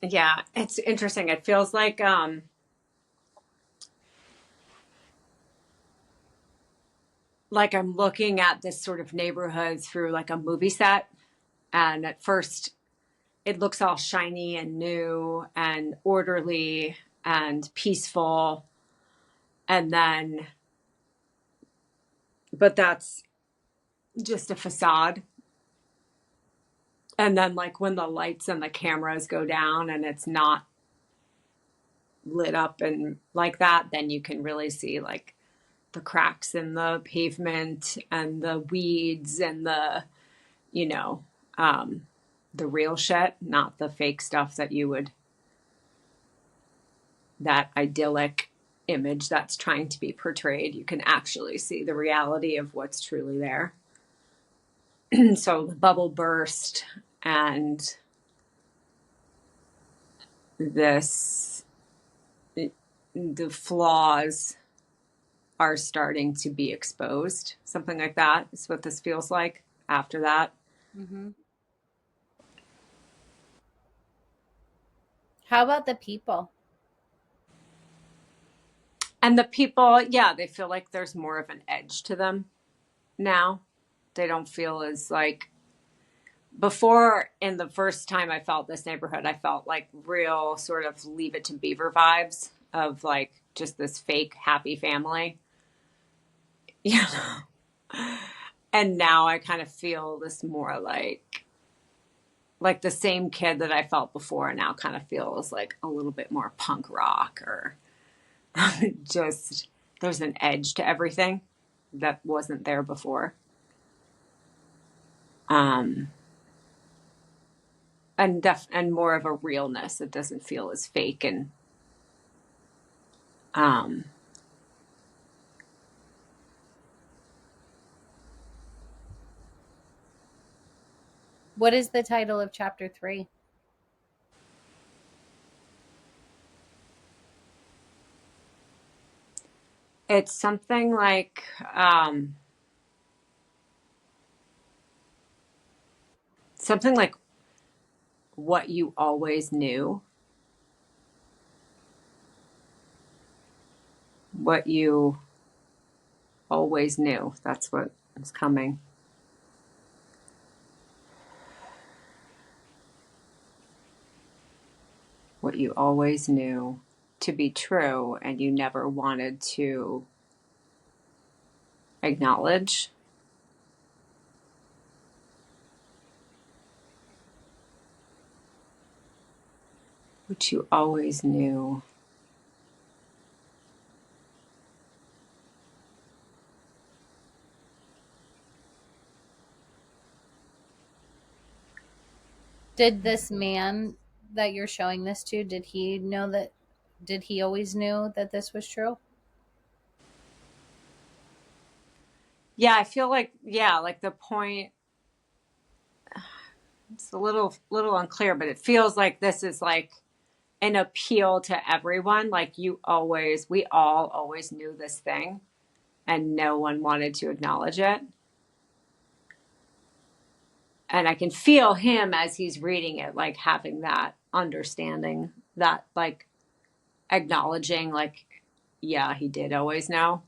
Yeah, it's interesting. It feels like I'm looking at this sort of neighborhood through like a movie set, and at first it looks all shiny and new and orderly and peaceful, and then but that's just a facade. And then like when the lights and the cameras go down and it's not lit up and like that, then you can really see like the cracks in the pavement and the weeds and you know, um, the real shit, not the fake stuff that you would, that idyllic image that's trying to be portrayed. You can actually see the reality of what's truly there. So the bubble burst, and this, the flaws are starting to be exposed. Something like that is what this feels like after that. Mm-hmm. How about the people? And the people, yeah, they feel like there's more of an edge to them now. They don't feel as like before, in the first time I felt this neighborhood, I felt like real sort of Leave It to Beaver vibes of like just this fake happy family. Yeah. And now I kind of feel this more like the same kid that I felt before now kind of feels like a little bit more punk rock, or just there's an edge to everything that wasn't there before. Um, and more of a realness. It doesn't feel as fake and um, What is the title of chapter 3? it's um, something like what you always knew, what you always knew. That's what is coming. What you always knew to be true and you never wanted to acknowledge. What you always knew. Did this man that you're showing this to, did he always knew that this was true? Yeah, I feel like, yeah, like the point, it's a little unclear, but it feels like this is like an appeal to everyone. Like we all always knew this thing and no one wanted to acknowledge it. And I can feel him as he's reading it, like having that understanding, that like acknowledging, like, yeah, he did always know.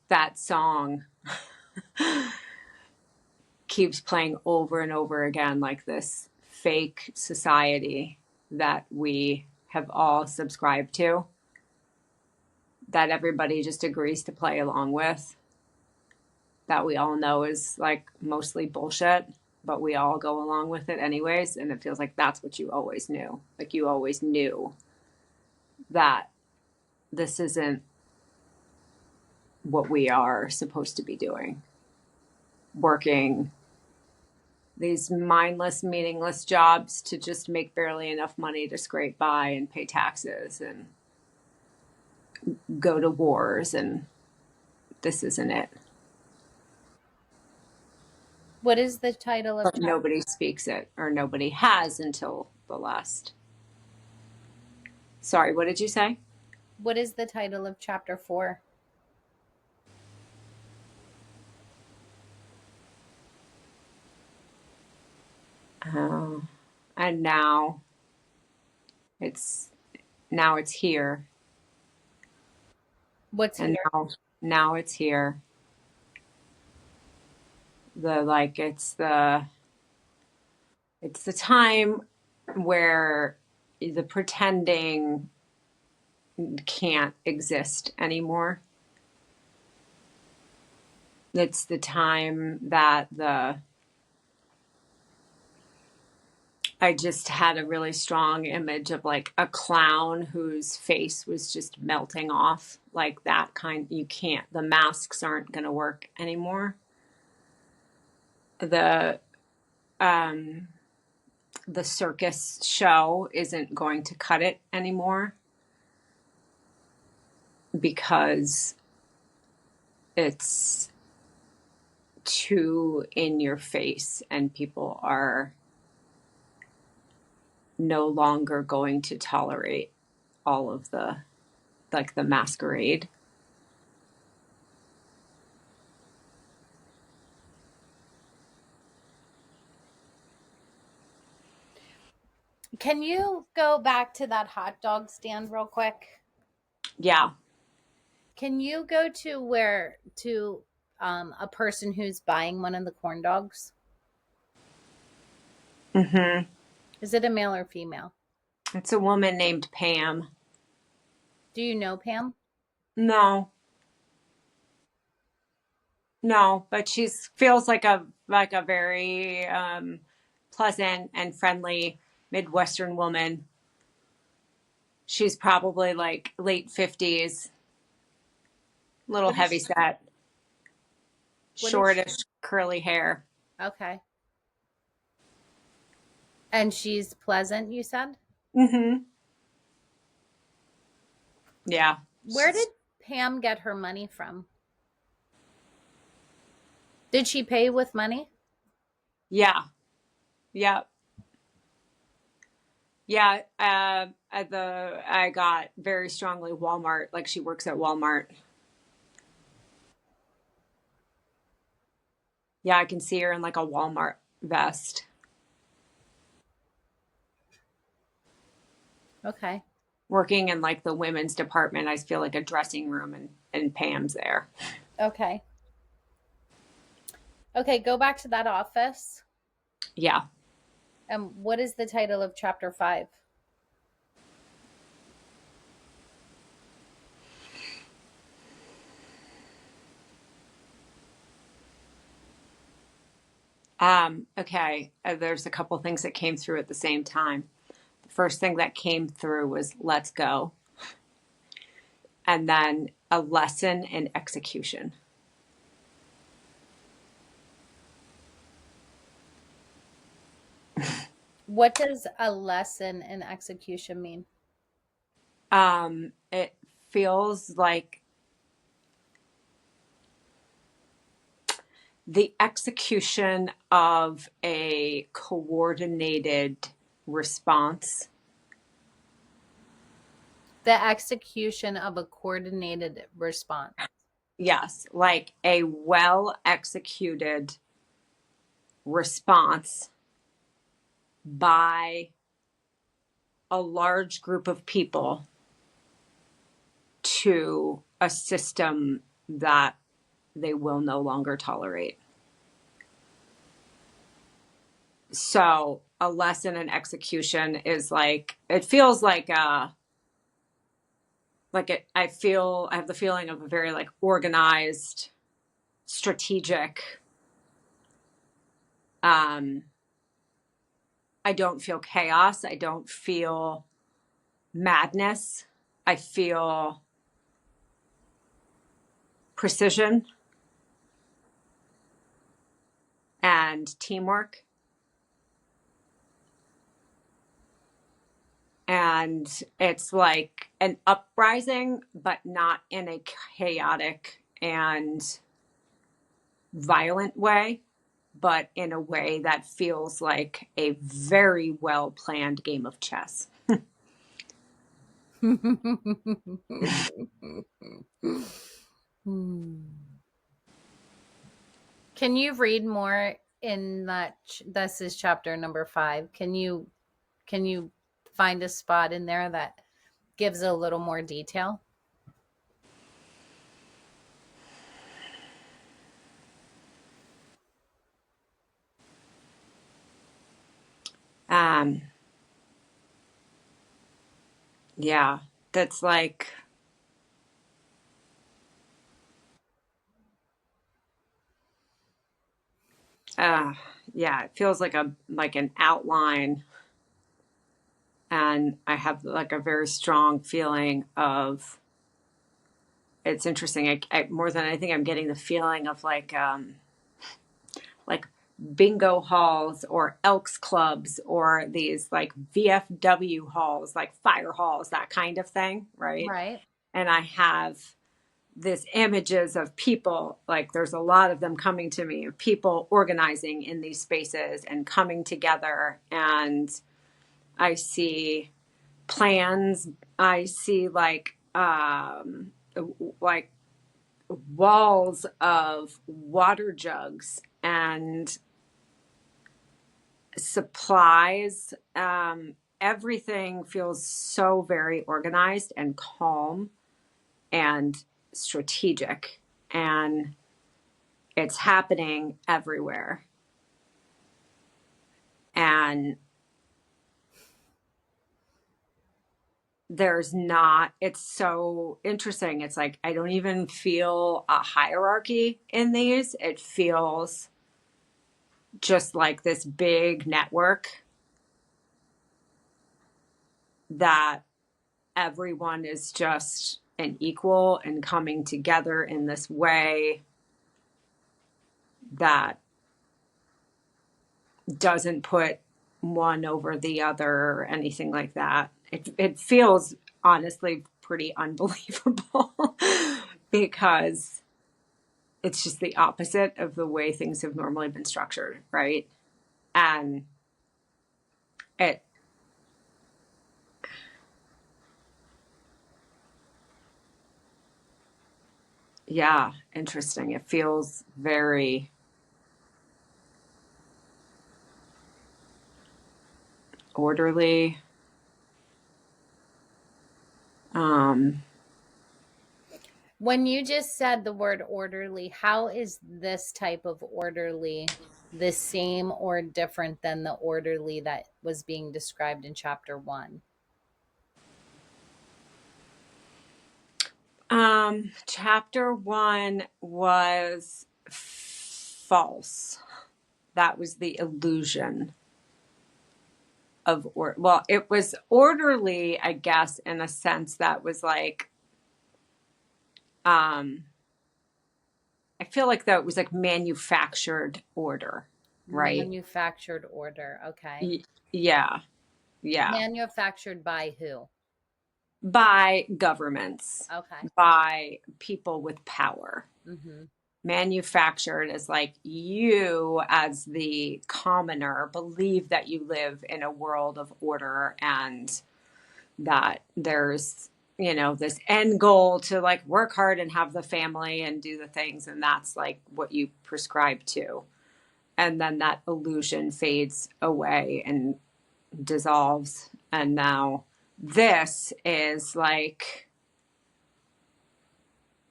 That song keeps playing over and over again, like this fake society that we have all subscribed to, that everybody just agrees to play along with, that we all know is like mostly bullshit, but we all go along with it anyways. And it feels like that's what you always knew. Like you always knew that this isn't what we are supposed to be doing. Working these mindless, meaningless jobs to just make barely enough money to scrape by and pay taxes and go to wars. And this isn't it. What is the title of But chapter nobody speaks it, or nobody has until the last. Sorry, what did you say? What is the title of chapter 4? Oh, and it's it's here, What's and here? now it's here. The like it's the time where the pretending can't exist anymore. It's the time that the I just had a really strong image of like a clown whose face was just melting off, like that kind. You can't, the masks aren't going to work anymore. The um the circus show isn't going to cut it anymore because it's too in your face and people are no longer going to tolerate all of the like the masquerade. Can you go back to that hot dog stand real quick? Yeah. Can you go to where to a person who's buying one of the corn dogs? Mm-hmm. Is it a male or female? It's a woman named Pam. Do you know Pam? No, no, but she's feels like a very pleasant and friendly Midwestern woman. She's probably like late 50s, little What is heavy set, what is shortish curly hair. okay. And she's pleasant, you said? Mm-hmm. Yeah. Where did Pam get her money from? Did she pay with money? Yeah. Yeah. Yeah. At the I got very strongly Walmart, like she works at Walmart. Yeah, I can see her in like a Walmart vest, Okay. working in like the women's department. I feel like a dressing room, and Pam's there. Okay. Okay, go back to that office. Yeah. And what is the title of chapter 5? Okay. There's a couple things that came through at the same time. The first thing that came through was let's go, and then a lesson in execution. What does a lesson in execution mean? It feels like the execution of a coordinated response. The execution of a coordinated response. Yes, like a well executed response by a large group of people to a system that they will no longer tolerate. So, a lesson in execution is like, it feels like it, I have the feeling of a very like organized, strategic, um, I don't feel chaos. I don't feel madness. I feel precision and teamwork. And it's like an uprising, but not in a chaotic and violent way, but in a way that feels like a very well planned game of chess. Can you read more in that this is chapter number 5. Can you find a spot in there that gives a little more detail? Um, yeah, that's like, uh, yeah, it feels like an outline, and I have like a very strong feeling of. It's interesting. I more than anything, I'm getting the feeling of like bingo halls or Elks clubs or these like VFW halls, like fire halls, that kind of thing, right? Right. And I have this images of people, like there's a lot of them coming to me, of people organizing in these spaces and coming together. And I see plans. I see like walls of water jugs and supplies. Everything feels so very organized and calm and strategic, and it's happening everywhere. And there's not, it's so interesting. It's like, I don't even feel a hierarchy in these. It feels just like this big network that everyone is just an equal and coming together in this way that doesn't put one over the other or anything like that. It feels honestly pretty unbelievable because it's just the opposite of the way things have normally been structured, right? And it, yeah, interesting. It feels very orderly. Um, When you just said the word orderly, how is this type of orderly the same or different than the orderly that was being described in chapter 1? Chapter 1 was false. That was the illusion of well, it was orderly, I guess, in a sense that was like, um, I feel like that was like manufactured order, right? Manufactured order. Okay. Y- yeah, yeah. Manufactured by who? By governments, Okay. by people with power. Mm-hmm. Manufactured as like you as the commoner believe that you live in a world of order and that there's, you know, this end goal to like work hard and have the family and do the things, and that's like what you prescribe to, and then that illusion fades away and dissolves, and now this is like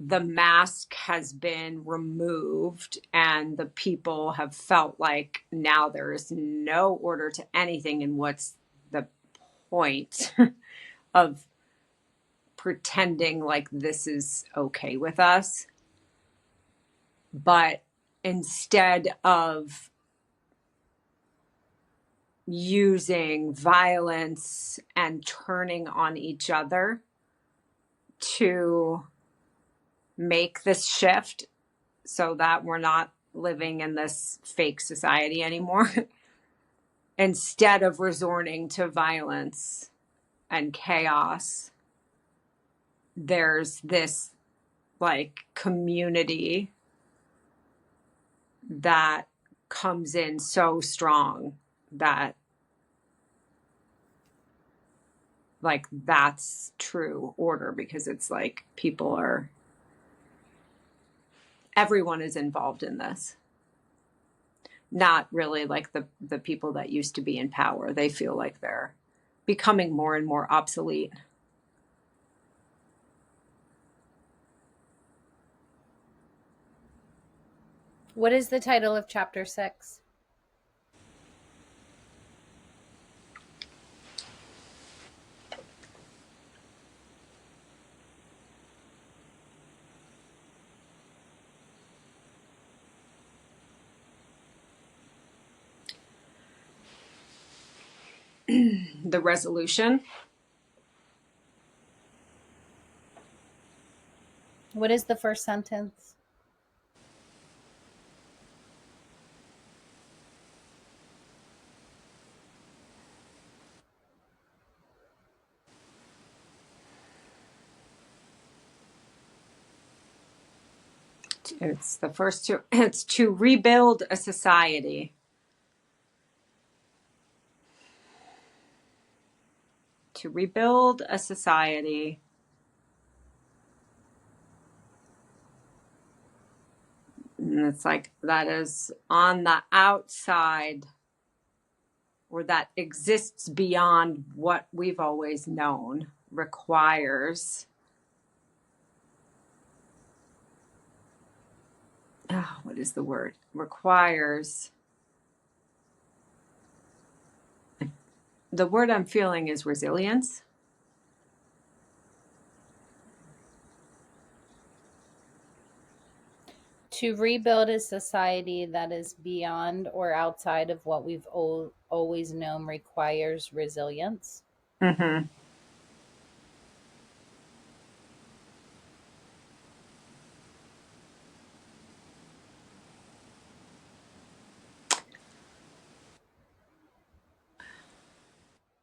the mask has been removed and the people have felt like now there is no order to anything, and what's the point of pretending like this is okay with us? But instead of using violence and turning on each other to make this shift so that we're not living in this fake society anymore, instead of resorting to violence and chaos, there's this like community that comes in so strong that like that's true order, because it's like people are, everyone is involved in this, not really like the people that used to be in power. They feel like they're becoming more and more obsolete. What is the title of chapter 6? The resolution. What is the first sentence? It's the first two. It's to rebuild a society. To rebuild a society. And it's like that is on the outside, or that exists beyond what we've always known, requires what is the word? Requires, the word I'm feeling is resilience. To rebuild a society that is beyond or outside of what we've always known requires resilience. Mm-hmm.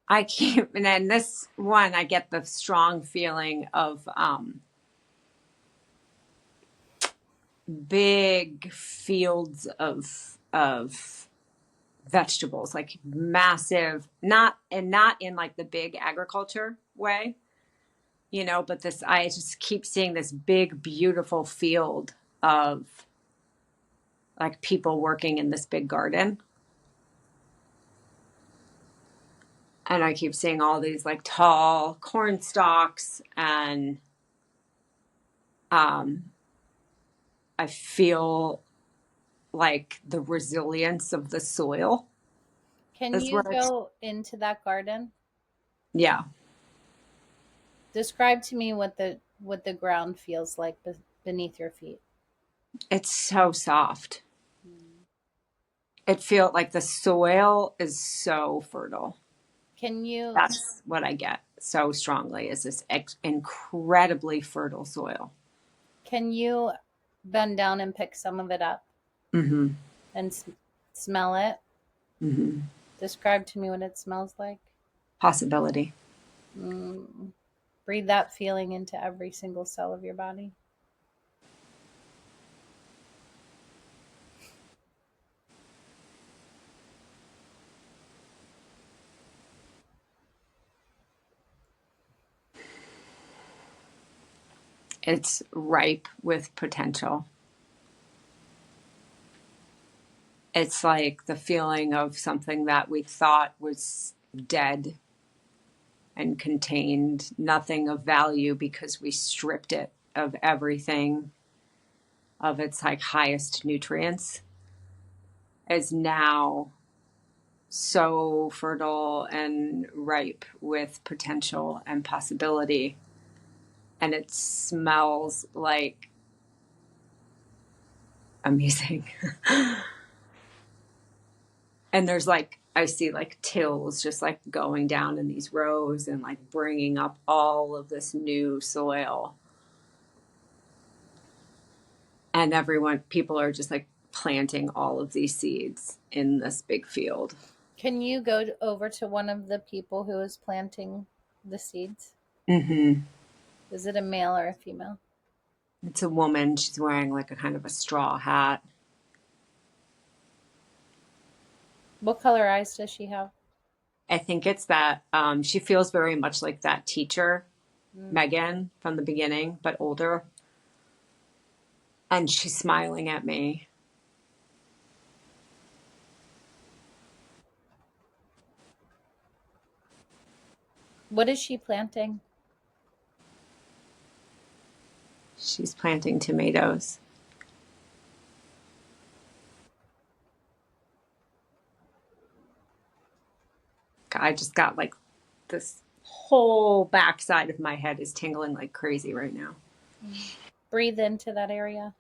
I keep, and then this one, I get the strong feeling of big fields of vegetables, like massive, not in like the big agriculture way, but this, I just keep seeing this big, beautiful field of like people working in this big garden. And I keep seeing all these like tall corn stalks, and um, I feel like the resilience of the soil Can is you what it's, go into that garden? yeah, Describe to me what the ground feels like beneath your feet. it's so soft. It feels like the soil is so fertile. Can you That's what I get so strongly, is this incredibly fertile soil. can you bend down and pick some of it up Mm-hmm. and smell it? Mm-hmm. Describe to me what it smells like. Possibility. Mm. Breathe that feeling into every single cell of your body. It's ripe with potential. It's like the feeling of something that we thought was dead and contained nothing of value because we stripped it of everything of its like highest nutrients, is now so fertile and ripe with potential and possibility. And it smells like amazing. And there's like, I see like tills just like going down in these rows and like bringing up all of this new soil. And people are just like planting all of these seeds in this big field. Can you go over to one of the people who is planting the seeds? Mm-hmm. Is it a male or a female? It's a woman. She's wearing like a kind of a straw hat. What color eyes does she have? I think it's that she feels very much like that teacher, Mm. Megan, from the beginning, but older. And she's smiling at me. What is she planting? She's planting tomatoes. I just got like this whole backside of my head is tingling like crazy right now. Mm. Breathe into that area.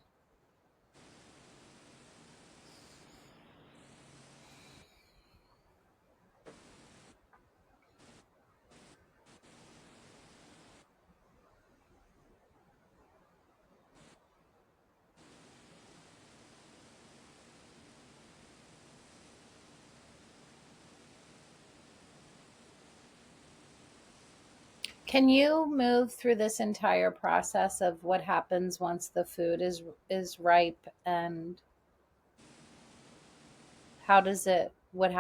Can you move through this entire process of what happens once the food is ripe, and how does it what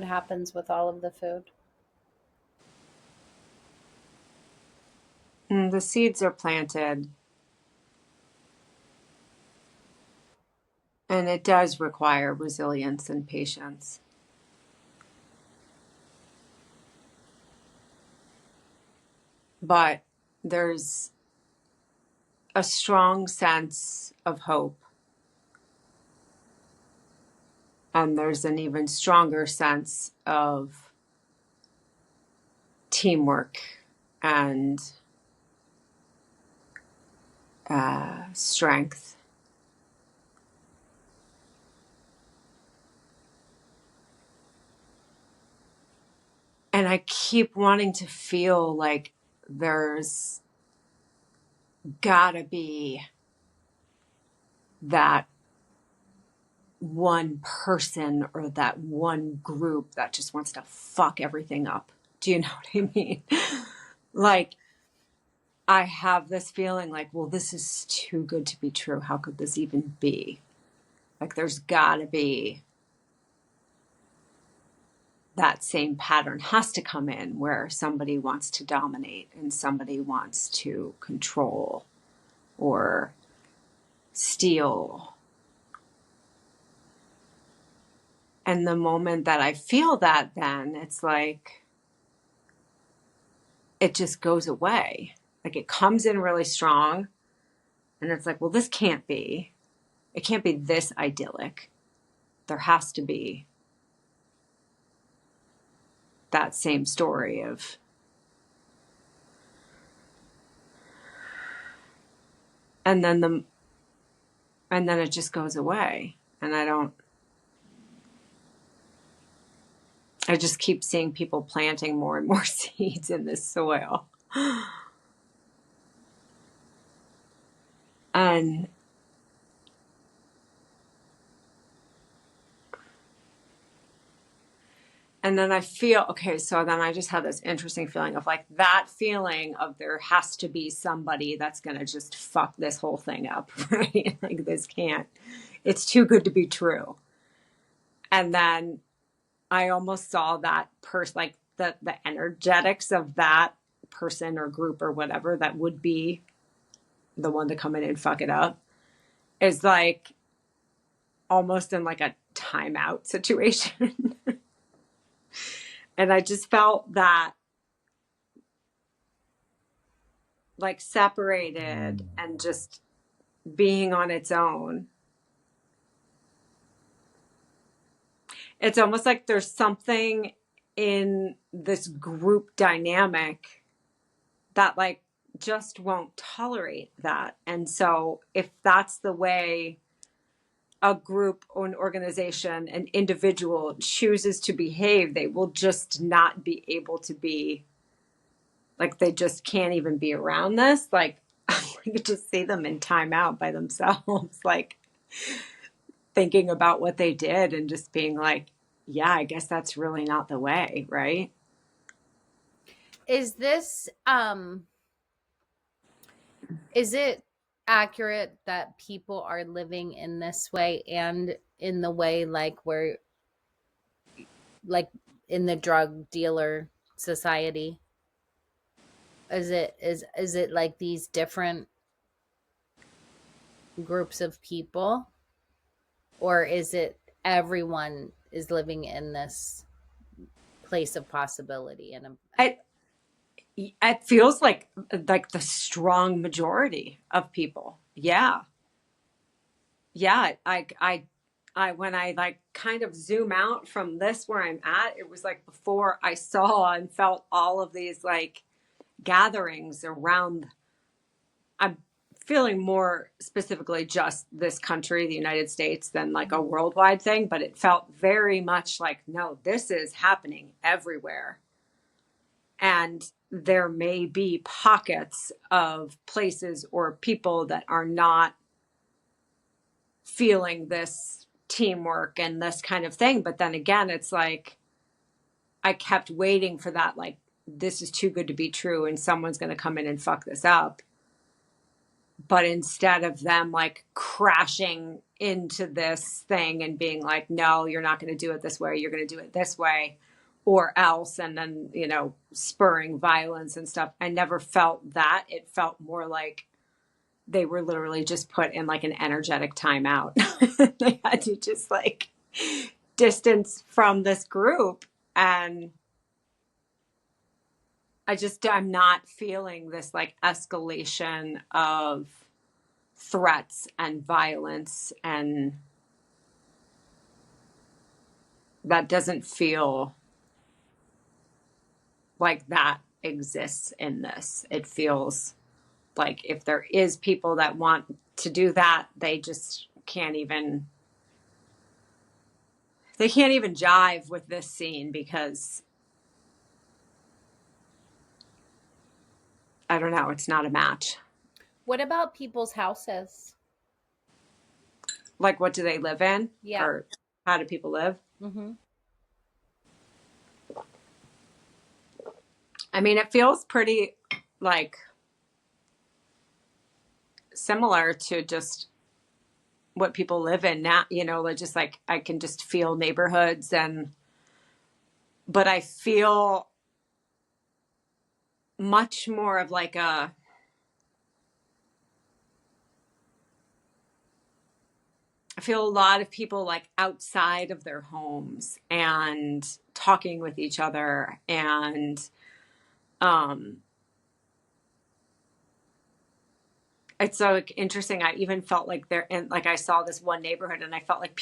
happens with all of the food? The seeds are planted, and it does require resilience and patience. But there's a strong sense of hope. And there's an even stronger sense of teamwork and strength. And I keep wanting to feel like there's gotta be that one person or that one group that just wants to fuck everything up. Do you know what I mean? Like, I have this feeling like, well, this is too good to be true. How could this even be? Like, there's gotta be that same pattern has to come in where somebody wants to dominate and somebody wants to control or steal. And the moment that I feel that, then it's like it just goes away. Like it comes in really strong and it's like, well, this can't be. It can't be this idyllic. There has to be that same story of, and then it just goes away. And I just keep seeing people planting more and more seeds in this soil. And then I feel, okay, so then I just had this interesting feeling of like that feeling of there has to be somebody that's going to just fuck this whole thing up, right? Like this can't, it's too good to be true. And then I almost saw that person, like the energetics of that person or group or whatever that would be the one to come in and fuck it up is like almost in like a timeout situation. And I just felt that like separated and just being on its own. It's almost like there's something in this group dynamic that like just won't tolerate that. And so if that's the way a group or an organization, an individual chooses to behave, they will just not be able to be like, they just can't even be around this. Like, I could just see them in timeout by themselves, like thinking about what they did and just being like, yeah, I guess that's really not the way, right? Is this is it accurate that people are living in this way and in the way like where like in the drug dealer society? Is it like these different groups of people, or is it everyone is living in this place of possibility and It feels like the strong majority of people. Yeah. Yeah. When I like kind of zoom out from this where I'm at, it was like before I saw and felt all of these like gatherings around. I'm feeling more specifically just this country, the United States, than like a worldwide thing, but it felt very much like, no, this is happening everywhere. And there may be pockets of places or people that are not feeling this teamwork and this kind of thing. But then again, it's like I kept waiting for that, like, this is too good to be true and someone's going to come in and fuck this up. But instead of them like crashing into this thing and being like, no, you're not going to do it this way, you're going to do it this way or else, and then, you know, spurring violence and stuff, I never felt that. It felt more like they were literally just put in like an energetic timeout. They had to just like distance from this group. And I'm not feeling this like escalation of threats and violence, and that doesn't feel like that exists in this. It feels like if there is people that want to do that, they just can't even jive with this scene because I don't know, it's not a match. What about people's houses? Like, what do they live in? Yeah. Or how do people live? Mm-hmm. I mean, it feels pretty like similar to just what people live in now, like just like I can just feel neighborhoods, but I feel much more of like I feel a lot of people like outside of their homes and talking with each other, and um it's so like, interesting. I even felt like they're in, like I saw this one neighborhood and I felt like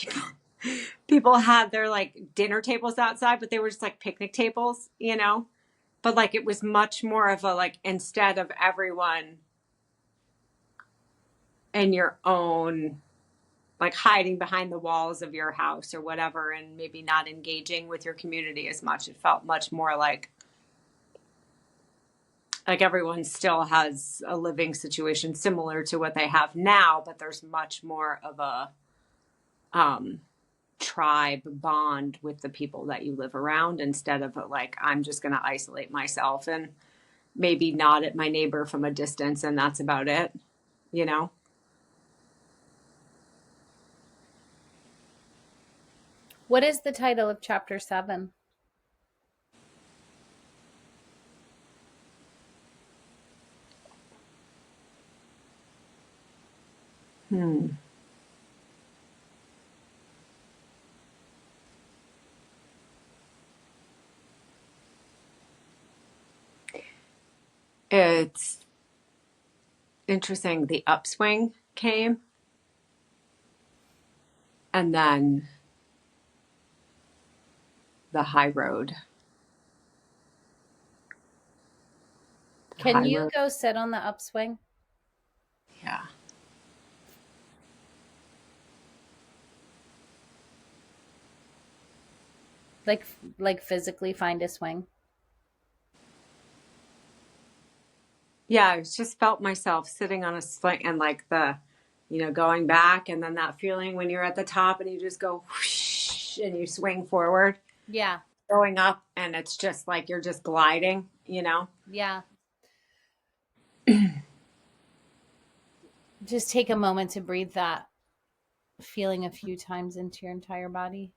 people had their like dinner tables outside, but they were just like picnic tables, but like it was much more of a like, instead of everyone in your own, like hiding behind the walls of your house or whatever, and maybe not engaging with your community as much, it felt much more like everyone still has a living situation similar to what they have now, but there's much more of a um tribe bond with the people that you live around, instead of like I'm just going to isolate myself and maybe nod at my neighbor from a distance and that's about it, you know. What is the title of chapter 7? Hmm. It's interesting. The upswing came and then the high road. The Can high you road. go sit on the upswing? Yeah. Like like physically find a swing? Yeah, I just felt myself sitting on a swing and like going back, and then that feeling when you're at the top and you just go whoosh, and you swing forward, Yeah. going up, and it's just like you're just gliding. Yeah. Just take a moment to breathe that feeling a few times into your entire body.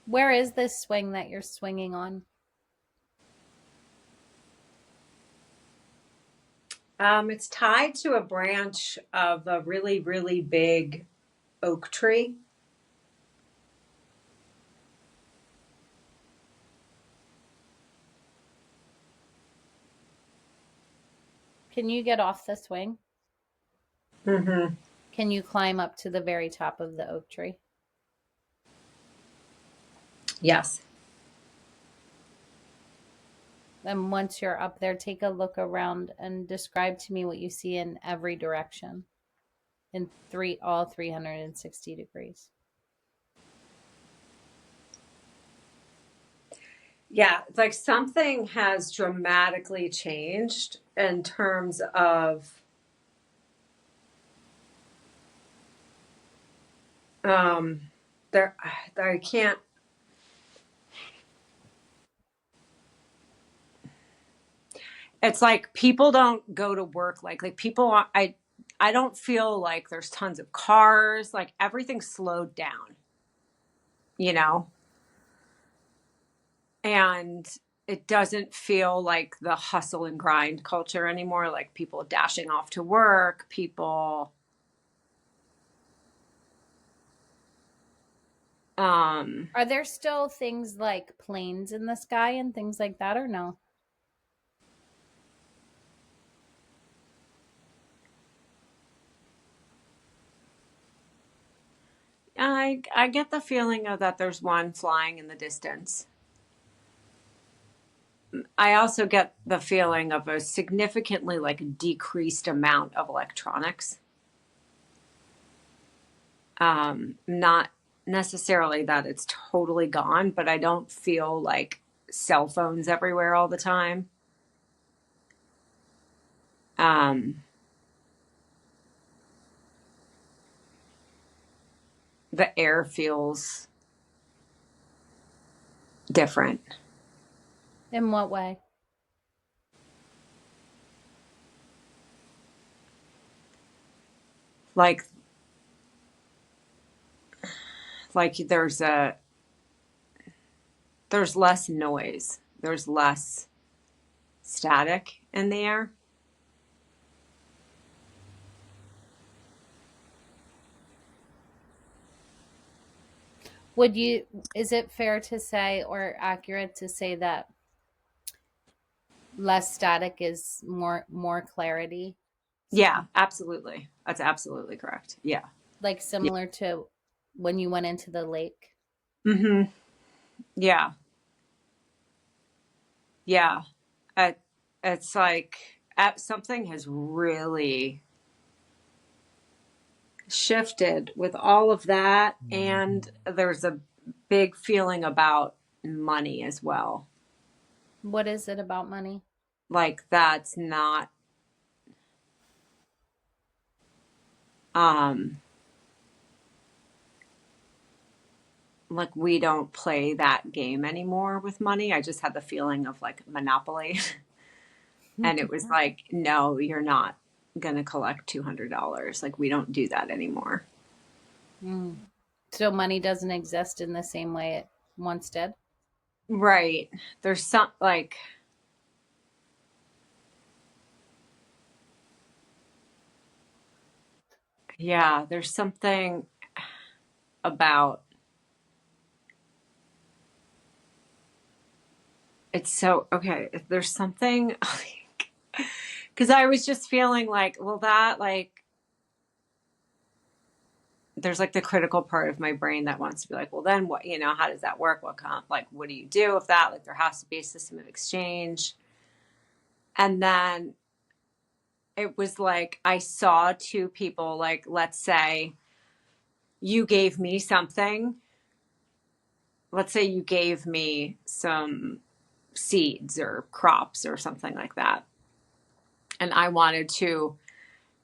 Where is this swing that you're swinging on? It's tied to a branch of a really, really big oak tree. Can you get off the swing? Mm-hmm. Can you climb up to the very top of the oak tree? Yes. And once you're up there, take a look around and describe to me what you see in every direction in all 360 degrees. Yeah, it's like something has dramatically changed in terms of um there I can't it's like people don't go to work like people are, I don't feel like there's tons of cars, like everything's slowed down, you know? And it doesn't feel like the hustle and grind culture anymore, like people dashing off to work, people um Are there still things like planes in the sky and things like that, or no? I get the feeling of that there's one flying in the distance. I also get the feeling of a significantly like decreased amount of electronics. Not necessarily that it's totally gone, but I don't feel like cell phones everywhere all the time. Um, the air feels different. In what way? Like like there's less noise. There's less static in the air. Is it fair to say or accurate to say that less static is more clarity? Yeah, absolutely. That's absolutely correct. Yeah. Like Yeah. similar to when you went into the lake? Mhm. Yeah. Yeah. It, it's like something has really shifted with all of that, and there's a big feeling about money as well. What is it about money? Like that's not um like we don't play that game anymore with money. I just had the feeling of like Monopoly. And it was like, no, you're not going to collect $200. Like, we don't do that anymore. Mm. So money doesn't exist in the same way it once did? Right. There's some, like, yeah, there's something about it's so, okay. There's something, because I was just feeling like, well, that, like, there's like the critical part of my brain that wants to be like, well, then what, how does that work? Like, what do you do if that? Like, there has to be a system of exchange. And then it was like I saw two people, like, let's say you gave me something. Let's say you gave me some seeds or crops or something like that. And I wanted to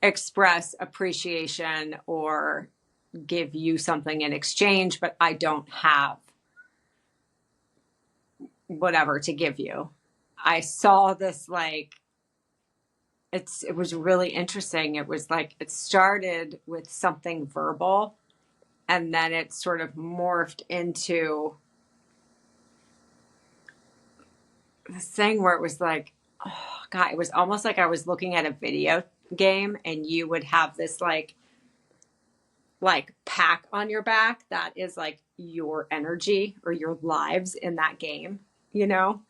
express appreciation or give you something in exchange, but I don't have whatever to give you. I saw this like it was really interesting. It was like it started with something verbal and then it sort of morphed into this thing where it was like, oh God, it was almost like I was looking at a video game and you would have this like pack on your back that is like your energy or your lives in that game, you know?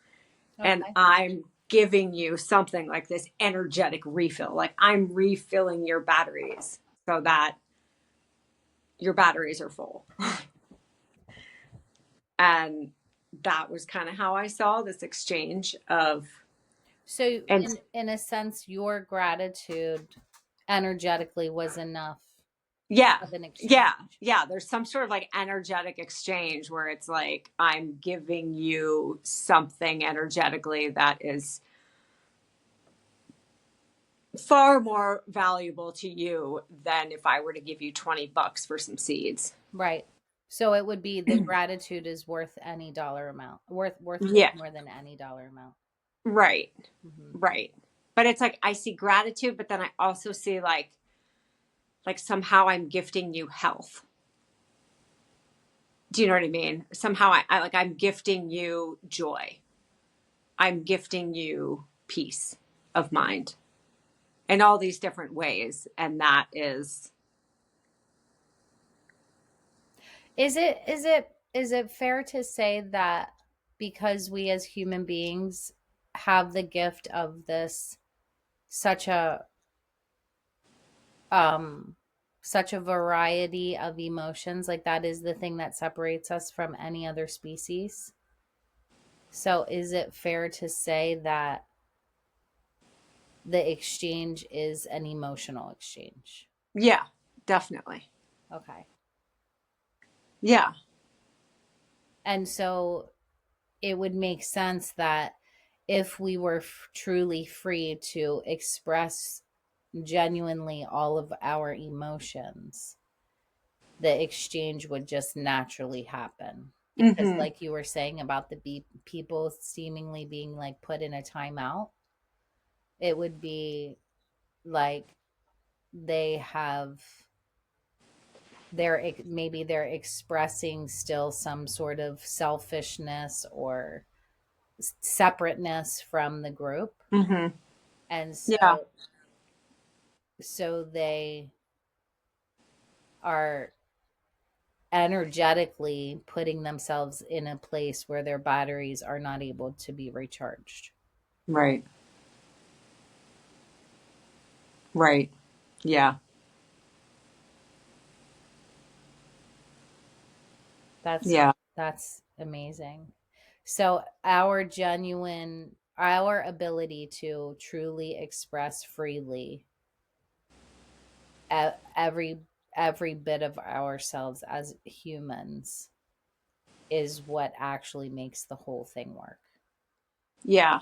And Okay. I'm giving you something like this energetic refill. Like I'm refilling your batteries so that your batteries are full. And that was kind of how I saw this exchange of So and in a sense your gratitude energetically was enough yeah, of an exchange. yeah, yeah. There's some sort of like energetic exchange where it's like I'm giving you something energetically that is far more valuable to you than if I were to give you $20 for some seeds. Right. So it would be the gratitude is worth any dollar amount, worth way Yeah, more than any dollar amount. right, Hmm. right. But it's like I see gratitude, but then I also see like somehow I'm gifting you health. Do you know what I mean? Somehow I like I'm gifting you joy. I'm gifting you peace of mind in all these different ways. And that is, Is it fair to say that because we as human beings have the gift of this such a um such a variety of emotions, like that is the thing that separates us from any other species? So is it fair to say that the exchange is an emotional exchange? yeah, definitely. Okay. Yeah. And so it would make sense that if we were truly free to express genuinely all of our emotions, the exchange would just naturally happen. Because, Hmm. like you were saying about the people seemingly being like put in a timeout, it would be like they have maybe they're expressing still some sort of selfishness or separateness from the group, Hmm. and Yeah. so they are energetically putting themselves in a place where their batteries are not able to be recharged. Right. Right. Yeah. That's Yeah. that's amazing. So our ability to truly express freely every bit of ourselves as humans is what actually makes the whole thing work. Yeah.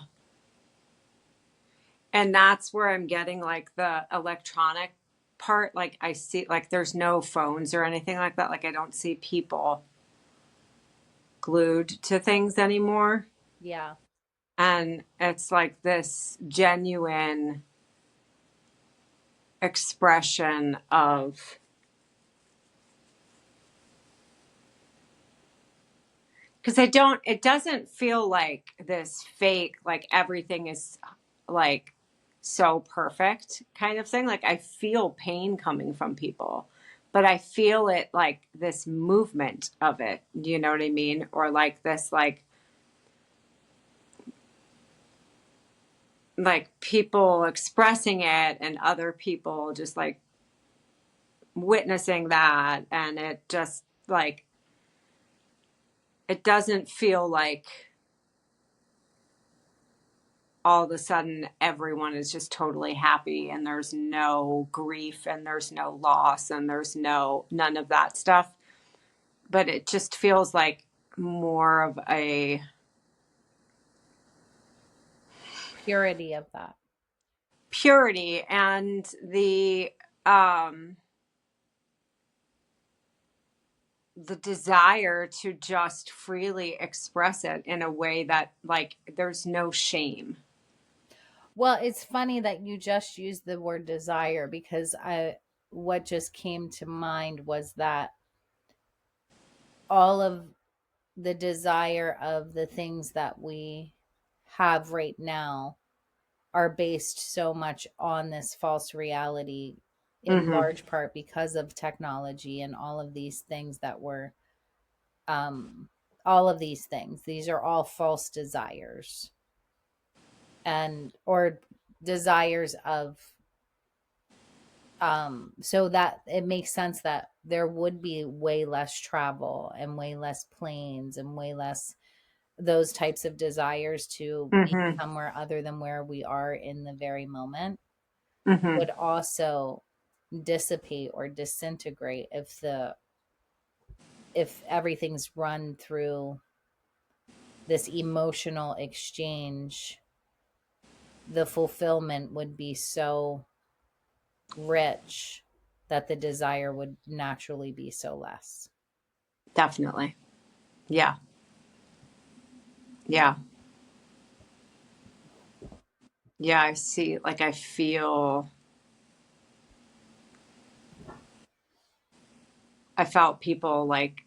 And that's where I'm getting like the electronic part. Like I see, like there's no phones or anything like that. Like I don't see people glued to things anymore. Yeah. And it's like this genuine expression of, because it doesn't feel like this fake, like everything is like so perfect kind of thing. Like I feel pain coming from people, but I feel it like this movement of it. Do you know what I mean? Or like this, like people expressing it and other people just like witnessing that. And it just like, it doesn't feel like all of a sudden everyone is just totally happy and there's no grief and there's no loss and there's none of that stuff, but it just feels like more of a Purity of that. purity and um the desire to just freely express it in a way that like there's no shame. Well, it's funny that you just used the word desire, because I what just came to mind was that all of the desire of the things that we have right now are based so much on this false reality, in Hmm. large part because of technology and all of these things that were um all of these things. These are all false desires, and or desires of so that it makes sense that there would be way less travel and way less planes and way less those types of desires to be Hmm. somewhere other than where we are in the very moment Hmm. would also dissipate or disintegrate if everything's run through this emotional exchange. The fulfillment would be so rich that the desire would naturally be so less. Definitely. Yeah. Yeah. Yeah, I see, like I feel, I felt people like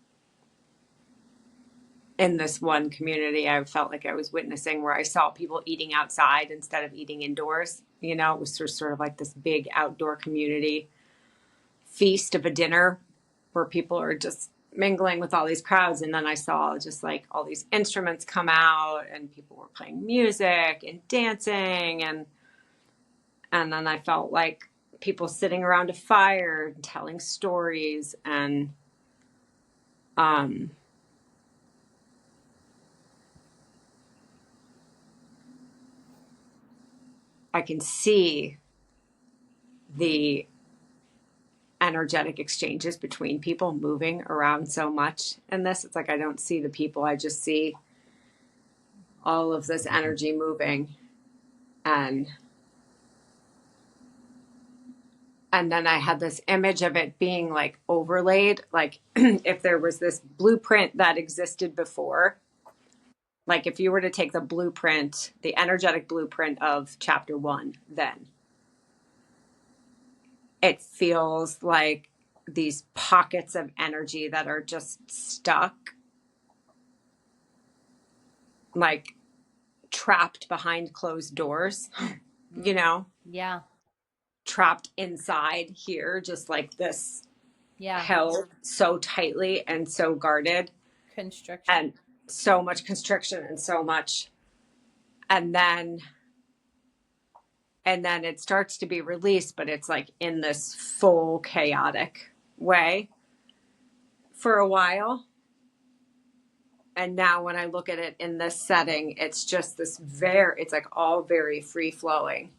in this one community I felt like I was witnessing, where I saw people eating outside instead of eating indoors. You know, it was sort of like this big outdoor community feast of a dinner where people are just mingling with all these crowds. And then I saw just like all these instruments come out and people were playing music and dancing, and then I felt like people sitting around a fire and telling stories, and um I can see the energetic exchanges between people moving around so much in this. It's like I don't see the people, I just see all of this energy moving. and and then I had this image of it being like overlaid, like if there was this blueprint that existed before, like if you were to take the blueprint, the energetic blueprint of chapter 1, then it feels like these pockets of energy that are just stuck, like trapped behind closed doors, you know, Yeah. trapped inside here, just like this, Yeah. held so tightly and so guarded, Constriction. and so much constriction and so much. And then it starts to be released, but it's like in this full chaotic way for a while. And now when I look at it in this setting, it's just this it's like all very free flowing,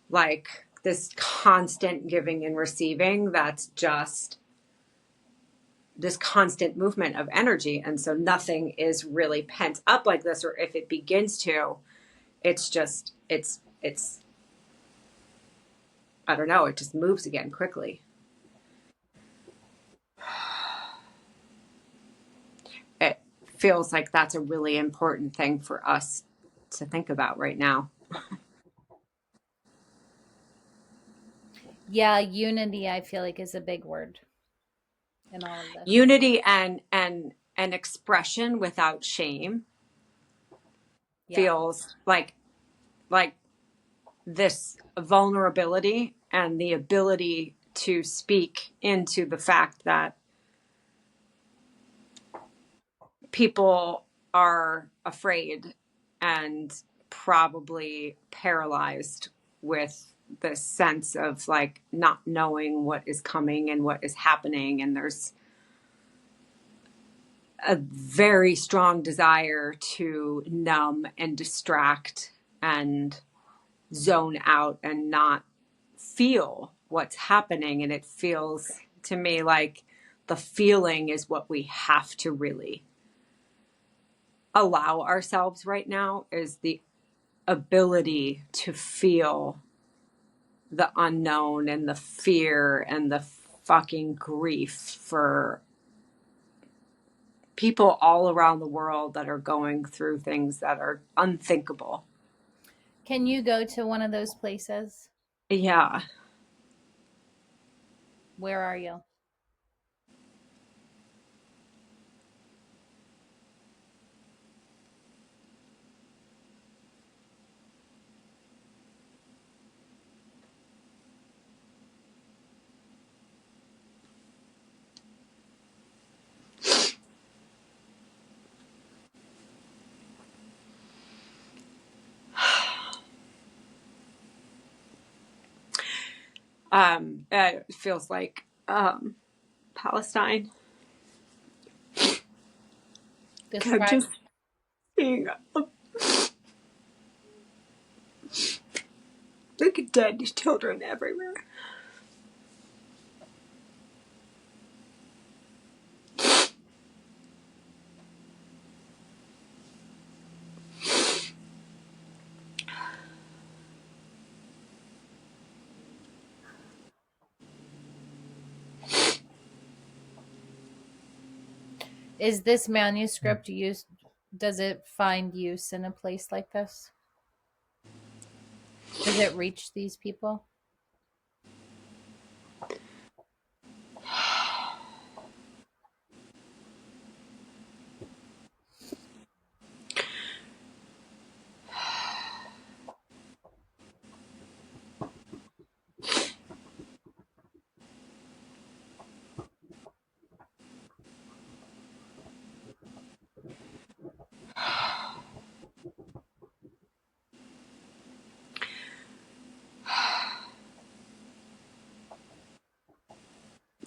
like this constant giving and receiving. That's just this constant movement of energy. And so nothing is really pent up like this, or if it begins to, it's just, it's, I don't know, it just moves again quickly. It feels like that's a really important thing for us to think about right now. Yeah, unity I feel like is a big word in all of this. Unity and expression without shame Yeah. feels like this vulnerability and the ability to speak into the fact that people are afraid and probably paralyzed with this sense of like not knowing what is coming and what is happening. And there's a very strong desire to numb and distract and zone out and not feel what's happening. And it feels to me like the feeling is what we have to really allow ourselves right now, is the ability to feel the unknown and the fear and the fucking grief for people all around the world that are going through things that are unthinkable. Can you go to one of those places? Yeah. Where are you? It feels like Palestine. I'm Describe. just seeing like dead children everywhere. Is this manuscript used? Does it find use in a place like this? Does it reach these people?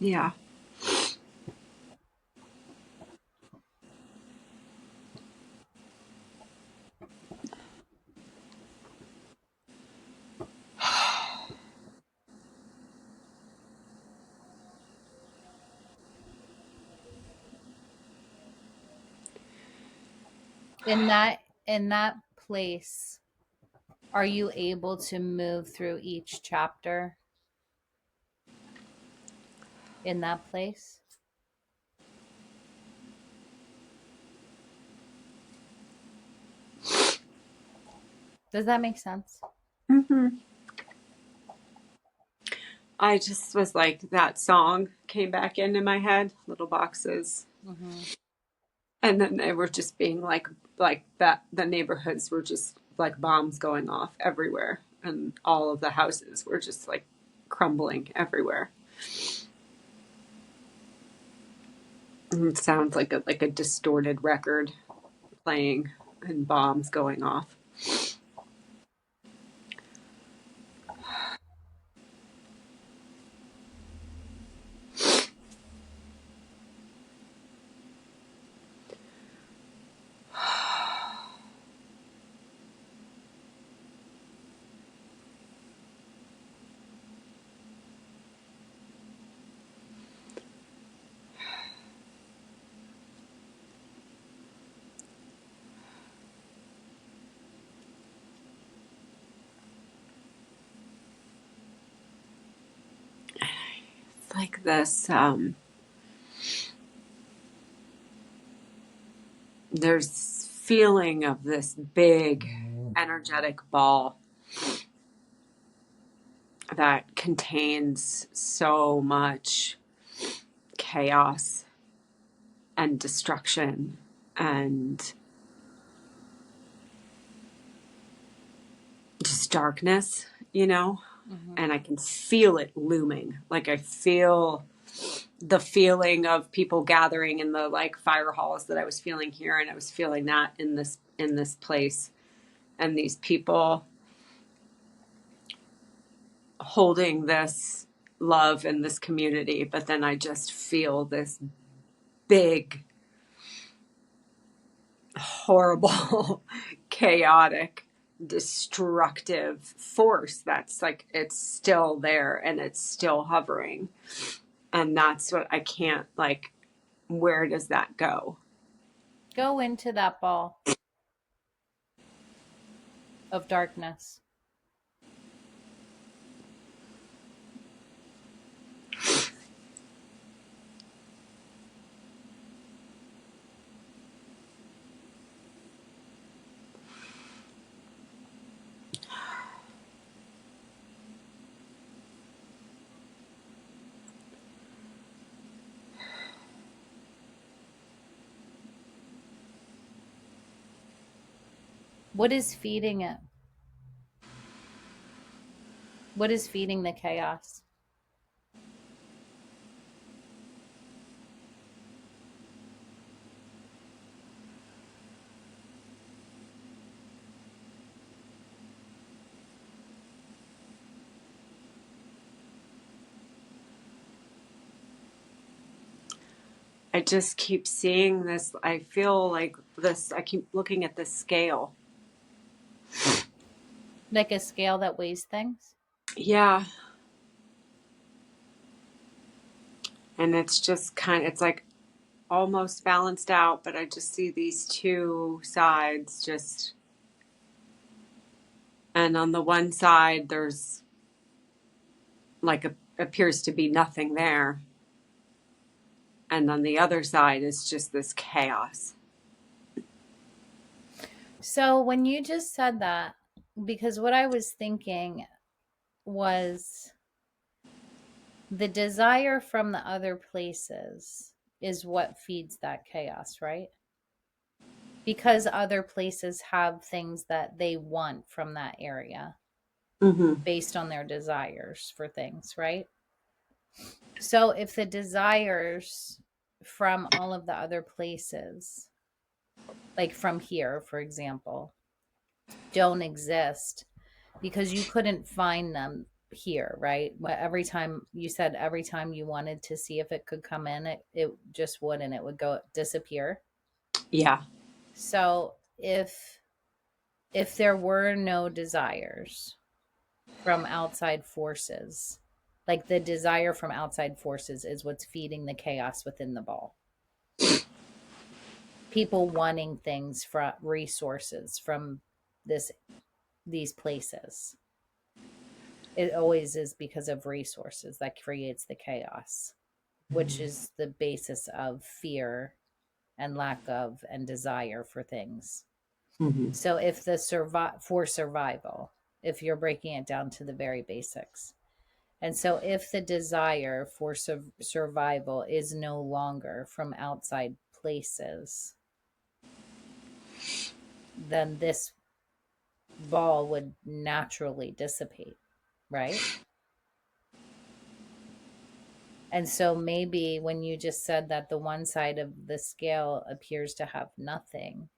Yeah. In that place, are you able to move through each chapter in that place? Does that make sense? Hmm. I just was like, that song came back into my head, Little Boxes. Mm-hmm. And then they were just being like that. The neighborhoods were just like bombs going off everywhere. And all of the houses were just like crumbling everywhere. And it sounds like a distorted record playing and bombs going off. It's like this. There's feeling of this big energetic ball that contains so much chaos and destruction and just darkness, you know? Mm-hmm. And I can feel it looming. Like I feel the feeling of people gathering in the like fire halls that I was feeling here, and I was feeling that in this place, and these people holding this love in this community. But then I just feel this big, horrible, chaotic, destructive force that's like it's still there and it's still hovering. And that's what I can't like, where does that go? Go into that ball of darkness. What is feeding it? What is feeding the chaos? I just keep seeing this. I feel like this, I keep looking at this scale. Like a scale that weighs things? Yeah. And it's just kind of, it's like almost balanced out, but I just see these two sides just, and on the one side, there's like appears to be nothing there. And on the other side is just this chaos. So when you just said that, because what I was thinking was the desire from the other places is what feeds that chaos, right? Because other places have things that they want from that area Mm-hmm. based on their desires for things, right? So if the desires from all of the other places, like from here, for example, don't exist because you couldn't find them, here, right? Every time you said, every time you wanted to see if it could come in, it just wouldn't, it would go disappear. Yeah. So if there were no desires from outside forces, like the desire from outside forces is what's feeding the chaos within the ball. People wanting things from resources from this these places. It always is because of resources that creates the chaos, which is the basis of fear and lack of and desire for things. Mm-hmm. So if the for survival, if you're breaking it down to the very basics. And so if the desire for survival is no longer from outside places, then this ball would naturally dissipate, right? And so maybe when you just said that the one side of the scale appears to have nothing,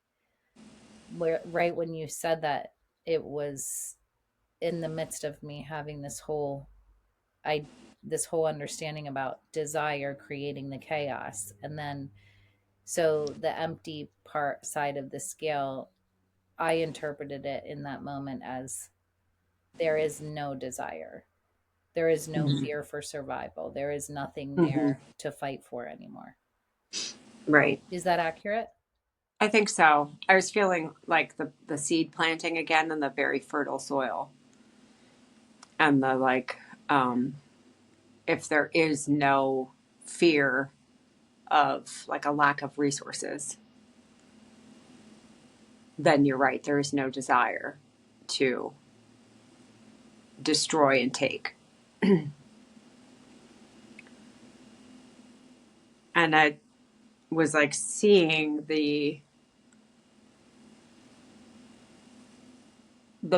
where right when you said that, it was in the midst of me having I this whole understanding about desire creating the chaos. And then so the empty part side of the scale, I interpreted it in that moment as there is no desire. There is no Mm-hmm. fear for survival. There is nothing Mm-hmm. there to fight for anymore. Right. Is that accurate? I think so. I was feeling like the seed planting again in the very fertile soil. And the like, um, if there is no fear of like a lack of resources, then you're right. There is no desire to destroy and take. And I was like seeing the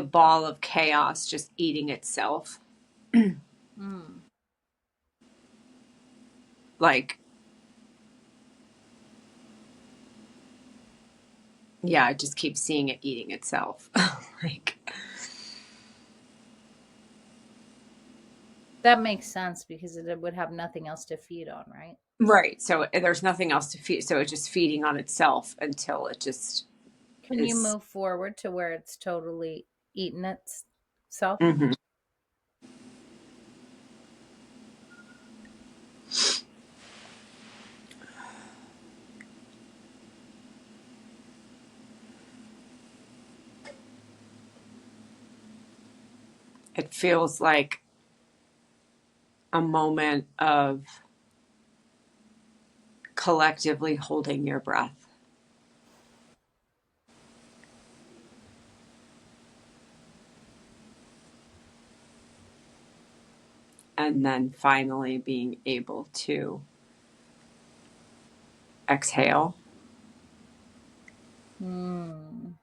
ball of chaos just eating itself. Mm. Like, yeah, I just keep seeing it eating itself. Like, That makes sense because it would have nothing else to feed on, right? right. So there's nothing else to feed. So it's just feeding on itself until it just Can you is. move forward to where it's totally eaten itself? Mhm. It feels like a moment of collectively holding your breath and then finally being able to exhale. Mm.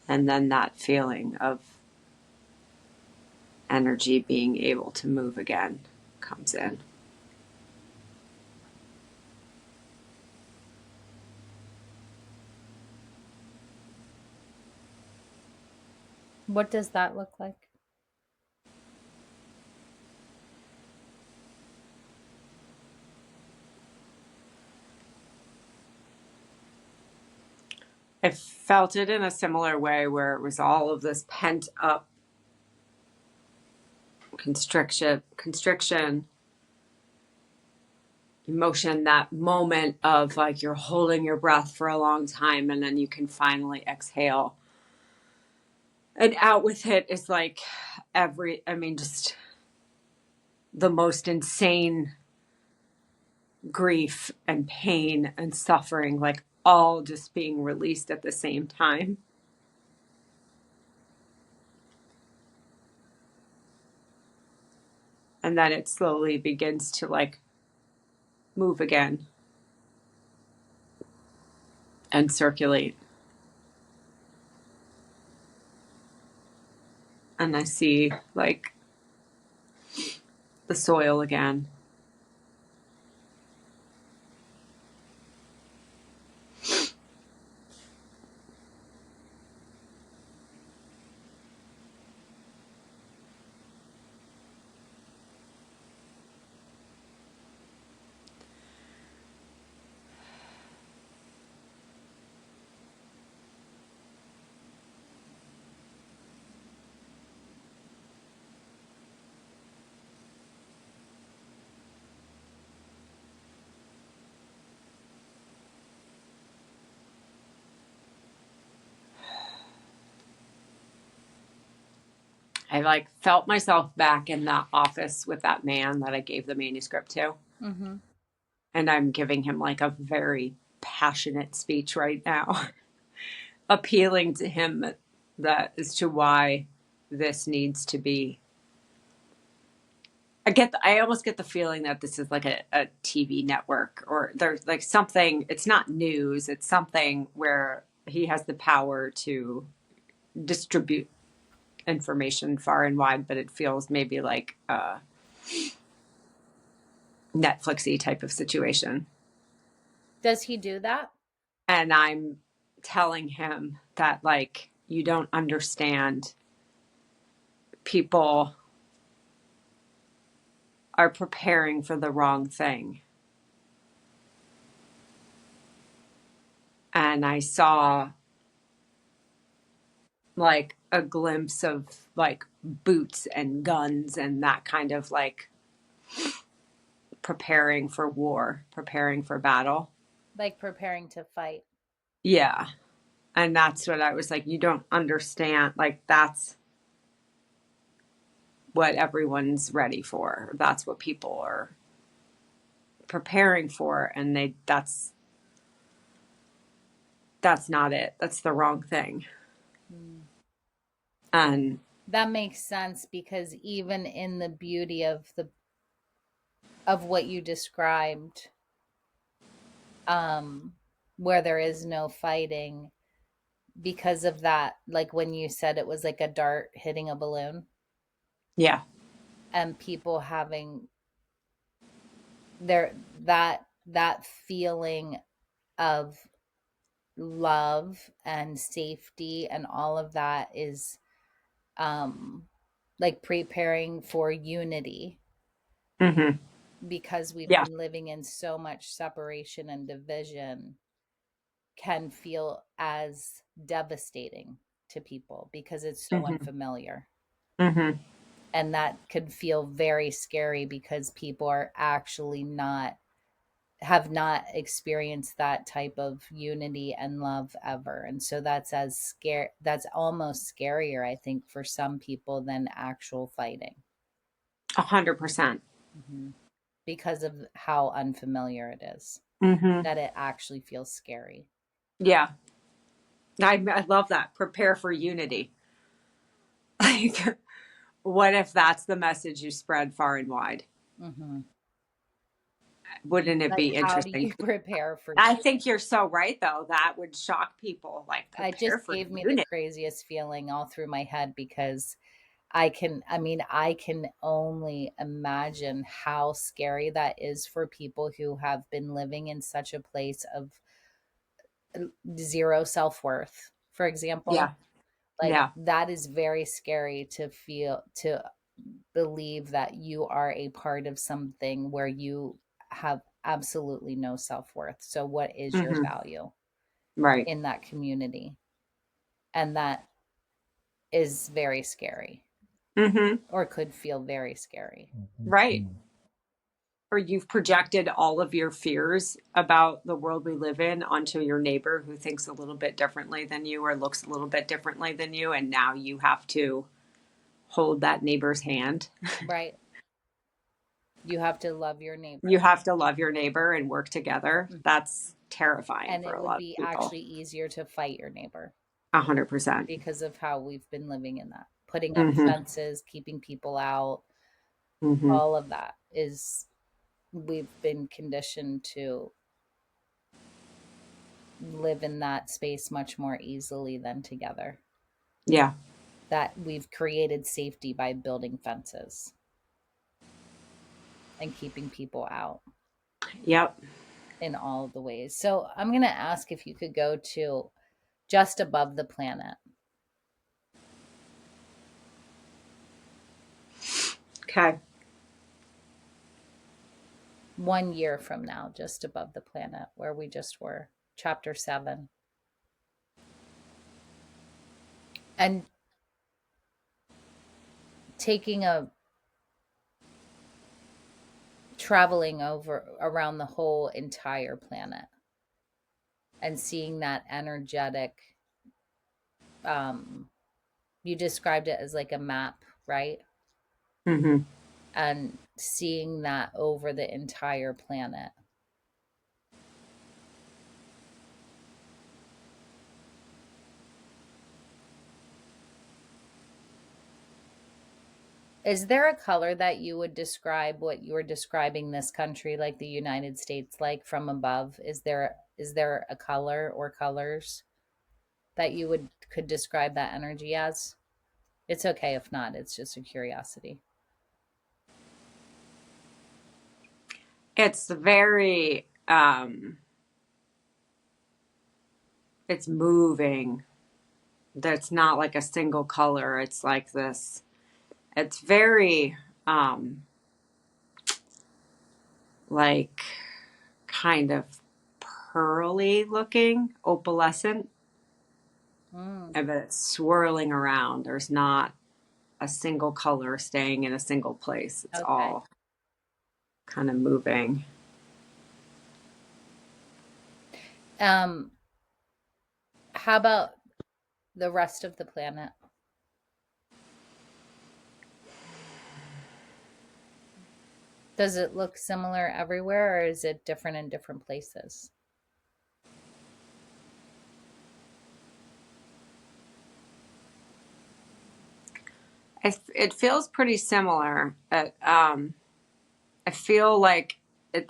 And then that feeling of energy being able to move again comes in. What does that look like? I felt it in a similar way where it was all of this pent up constriction, emotion, that moment of like you're holding your breath for a long time and then you can finally exhale. And out with it is like just the most insane grief and pain and suffering, like all just being released at the same time. And then it slowly begins to like move again and circulate. And I see like the soil again. I like felt myself back in the office with that man that I gave the manuscript to. Mm-hmm. And I'm giving him like a very passionate speech right now, appealing to him that as to why this needs to be. I almost get the feeling that this is like a TV network, or there's like something, it's not news, it's something where he has the power to distribute information far and wide, but it feels maybe like a Netflixy type of situation. Does he do that? And I'm telling him that, like, you don't understand. People are preparing for the wrong thing. And I saw like a glimpse of like boots and guns and that kind of like preparing for war, preparing for battle. Like preparing to fight? Yeah. And that's what I was like, you don't understand. Like, that's what everyone's ready for. That's what people are preparing for. And that's not it. That's the wrong thing. Mm. And That makes sense, because even in the beauty of what you described, um, where there is no fighting, because of that, like when you said it was like a dart hitting a balloon, yeah. and people having their that feeling of love and safety and all of that is um like preparing for unity, Hmm. because we've Yeah. been living in so much separation and division, can feel as devastating to people because it's so Hmm. unfamiliar. Hmm. And that could feel very scary because people are actually not have not experienced that type of unity and love ever. And so that's almost scarier, I think, for some people than actual fighting. 100%. Hmm. Because of how unfamiliar it is, Hmm. that it actually feels scary. Yeah. I love that. Prepare for unity. Like, what if that's the message you spread far and wide? Hmm. Wouldn't it Like, be how do interesting? you prepare for? I think you're so right, though. That would shock people. Like, It prepare just for gave me the unity. craziest feeling all through my head, because I can only imagine how scary that is for people who have been living in such a place of zero self-worth, for example. Yeah. Like, Yeah. that is very scary to believe that you are a part of something where you have absolutely no self-worth. So what is your Hmm. value Right. in that community? And that is very scary, Hmm. or could feel very scary. Right. Or you've projected all of your fears about the world we live in onto your neighbor who thinks a little bit differently than you or looks a little bit differently than you. And now you have to hold that neighbor's hand. Right. You have to love your You neighbor. have to love your neighbor and work together. Mhm. That's terrifying And for it a would lot be of people. actually easier to fight your neighbor 100%. because of how we've been living in that. Putting up Hmm. fences, keeping people out, Hmm. all of that is, we've been conditioned to live in that space much more easily than together. Yeah. That we've created safety by building fences and keeping people out Yep. in all of the ways. So I'm going to ask if you could go to just above the planet, Okay. 1 year from now, just above the planet where we just were, chapter 7. And taking a traveling over around the whole entire planet and seeing that energetic, um you described it as like a map, right? Hmm. And seeing that over the entire planet. Is there a color that you would describe what you're describing this country, like the United States, like from above? Is there a color or colors that you would could describe that energy as? It's okay if not, it's just a curiosity. It's very, it's moving. That's not like a single color. It's like this. It's very, um, like kind of pearly looking, opalescent, Mm, and it's swirling around. There's not a single color staying in a single place. It's okay. all kind of moving. Um, how about the rest of the planet? Does it look similar everywhere, or is it different in different places? It feels pretty similar. I feel like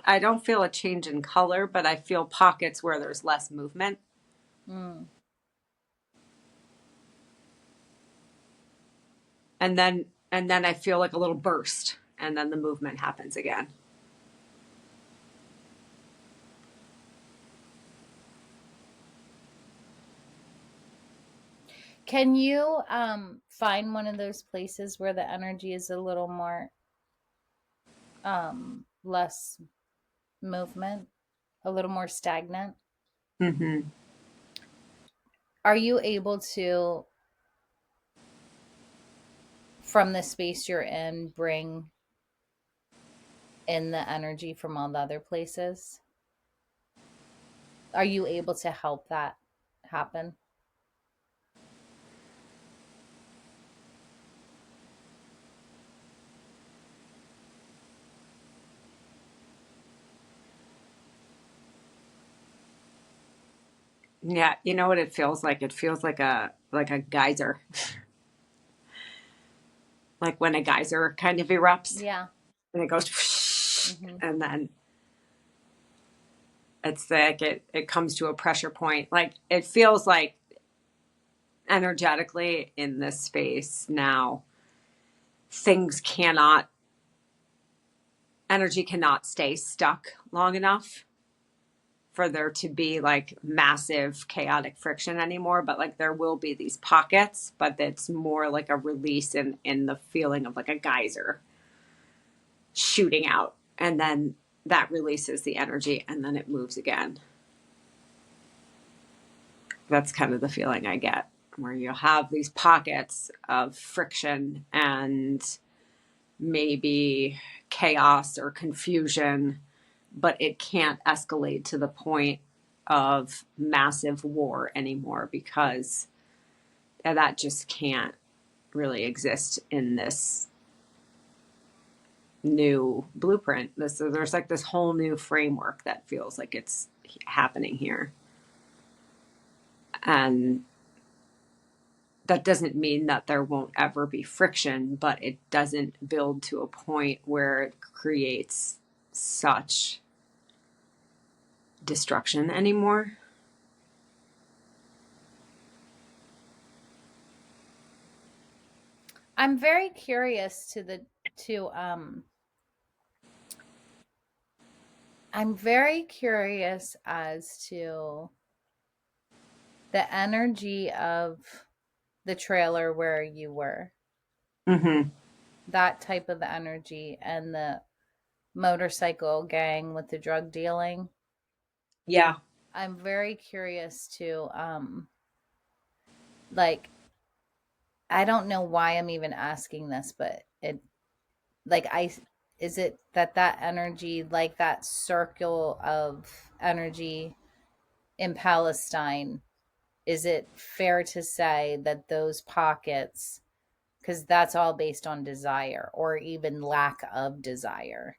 I don't feel a change in color, but I feel pockets where there's less movement. Mm. And then I feel like a little burst, and then the movement happens again. Can you find one of those places where the energy is a little more less movement, a little more stagnant? Hmm. Are you able to, from the space you're in, bring in the energy from all the other places? Are you able to help that happen? Yeah, you know what it feels like? It feels like a geyser, like when a geyser kind of erupts Yeah. and it goes, Hmm. and then it's like it comes to a pressure point. Like it feels like energetically in this space now, things cannot, energy cannot stay stuck long enough for there to be like massive chaotic friction anymore, but like there will be these pockets, but it's more like a release in the feeling of like a geyser shooting out, and then that releases the energy and then it moves again. That's kind of the feeling I get, where you have these pockets of friction and maybe chaos or confusion, but it can't escalate to the point of massive war anymore because that just can't really exist in this new blueprint. There's like this whole new framework that feels like it's happening here. And that doesn't mean that there won't ever be friction, but it doesn't build to a point where it creates such destruction anymore. I'm very curious to I'm very curious as to the energy of the trailer where you were. Mm-hmm. That type of energy and the motorcycle gang with the drug dealing. Yeah. I'm very curious to like I don't know why I'm even asking this, but it like I is it that energy, like that circle of energy in Palestine, is it fair to say that those pockets because that's all based on desire or even lack of desire,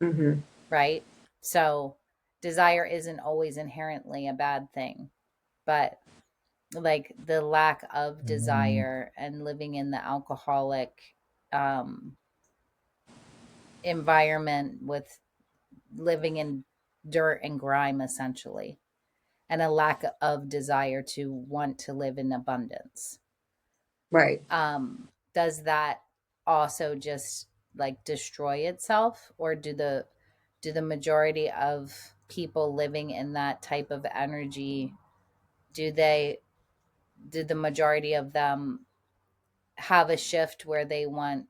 Mm-hmm. right? So desire isn't always inherently a bad thing, but like the lack of desire and living in the alcoholic um, environment with living in dirt and grime essentially, and a lack of desire to want to live in abundance. Right. Does that also just like destroy itself, or do the majority of people living in that type of energy, do they do the majority of them have a shift where they want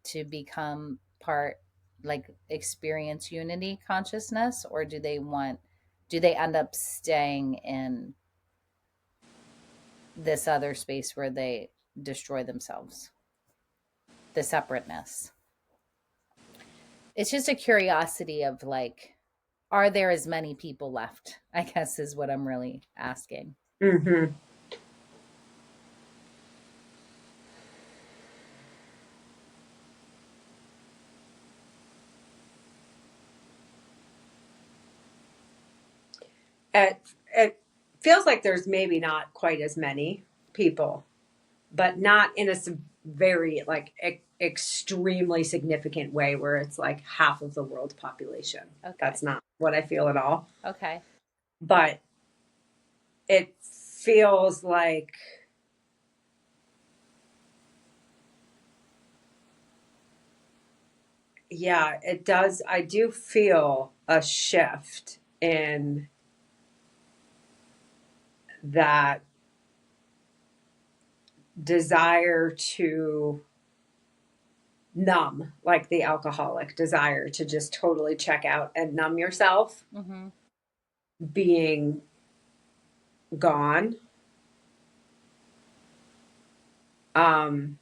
to become part, like experience unity consciousness, or do they end up staying in this other space where they destroy themselves, the separateness? It's just a curiosity of like, are there as many people left, I guess, is what I'm really asking. Mm-hmm. It feels like there's maybe not quite as many people, but not in a very like extremely significant way where it's like half of the world population. Okay. That's not what I feel at all. Okay. But it feels like, yeah, it does. I do feel a shift in that desire to numb, like the alcoholic desire to just totally check out and numb yourself Mm-hmm. being gone. Um,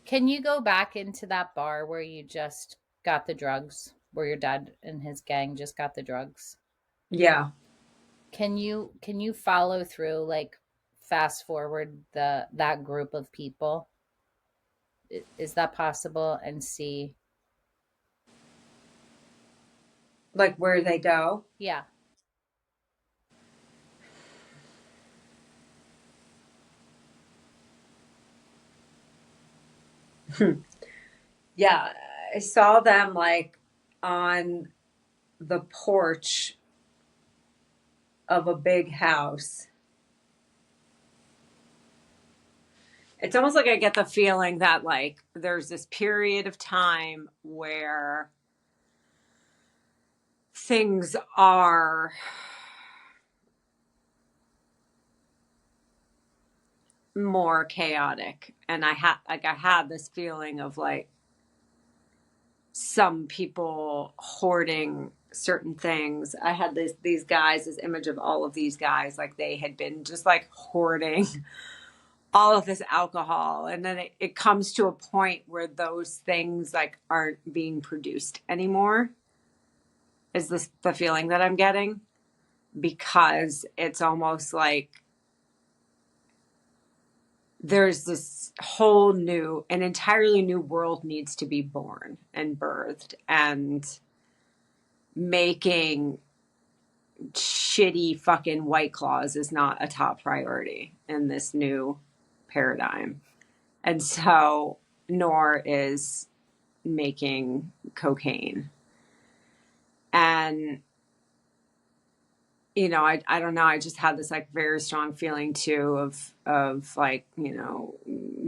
Can you go back into that bar where you just got the drugs, where your dad and his gang just got the drugs? yeah, Can you follow through, like fast forward that group of people? Is that possible, and see? like where they go. Yeah. Yeah, I saw them like on the porch of a big house. It's almost like I get the feeling that like there's this period of time where things are more chaotic, and I had this feeling of like some people hoarding certain things. I had these guys, this image of all of these guys, like they had been just like hoarding all of this alcohol, and then it comes to a point where those things like aren't being produced anymore. Is this the feeling that I'm getting? Because it's almost like there's this whole new, an entirely new world needs to be born and birthed, and making shitty fucking White Claws is not a top priority in this new paradigm. And so, nor is making cocaine. And, I don't know. I just had this like very strong feeling too of like,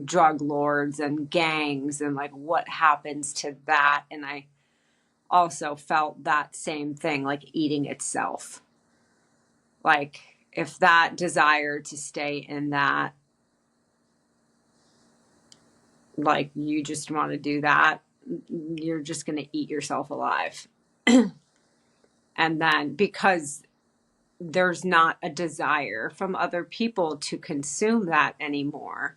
drug lords and gangs and like what happens to that. And I also felt that same thing, like eating itself. Like if that desire to stay in that, like you just want to do that, you're just going to eat yourself alive. And then because there's not a desire from other people to consume that anymore,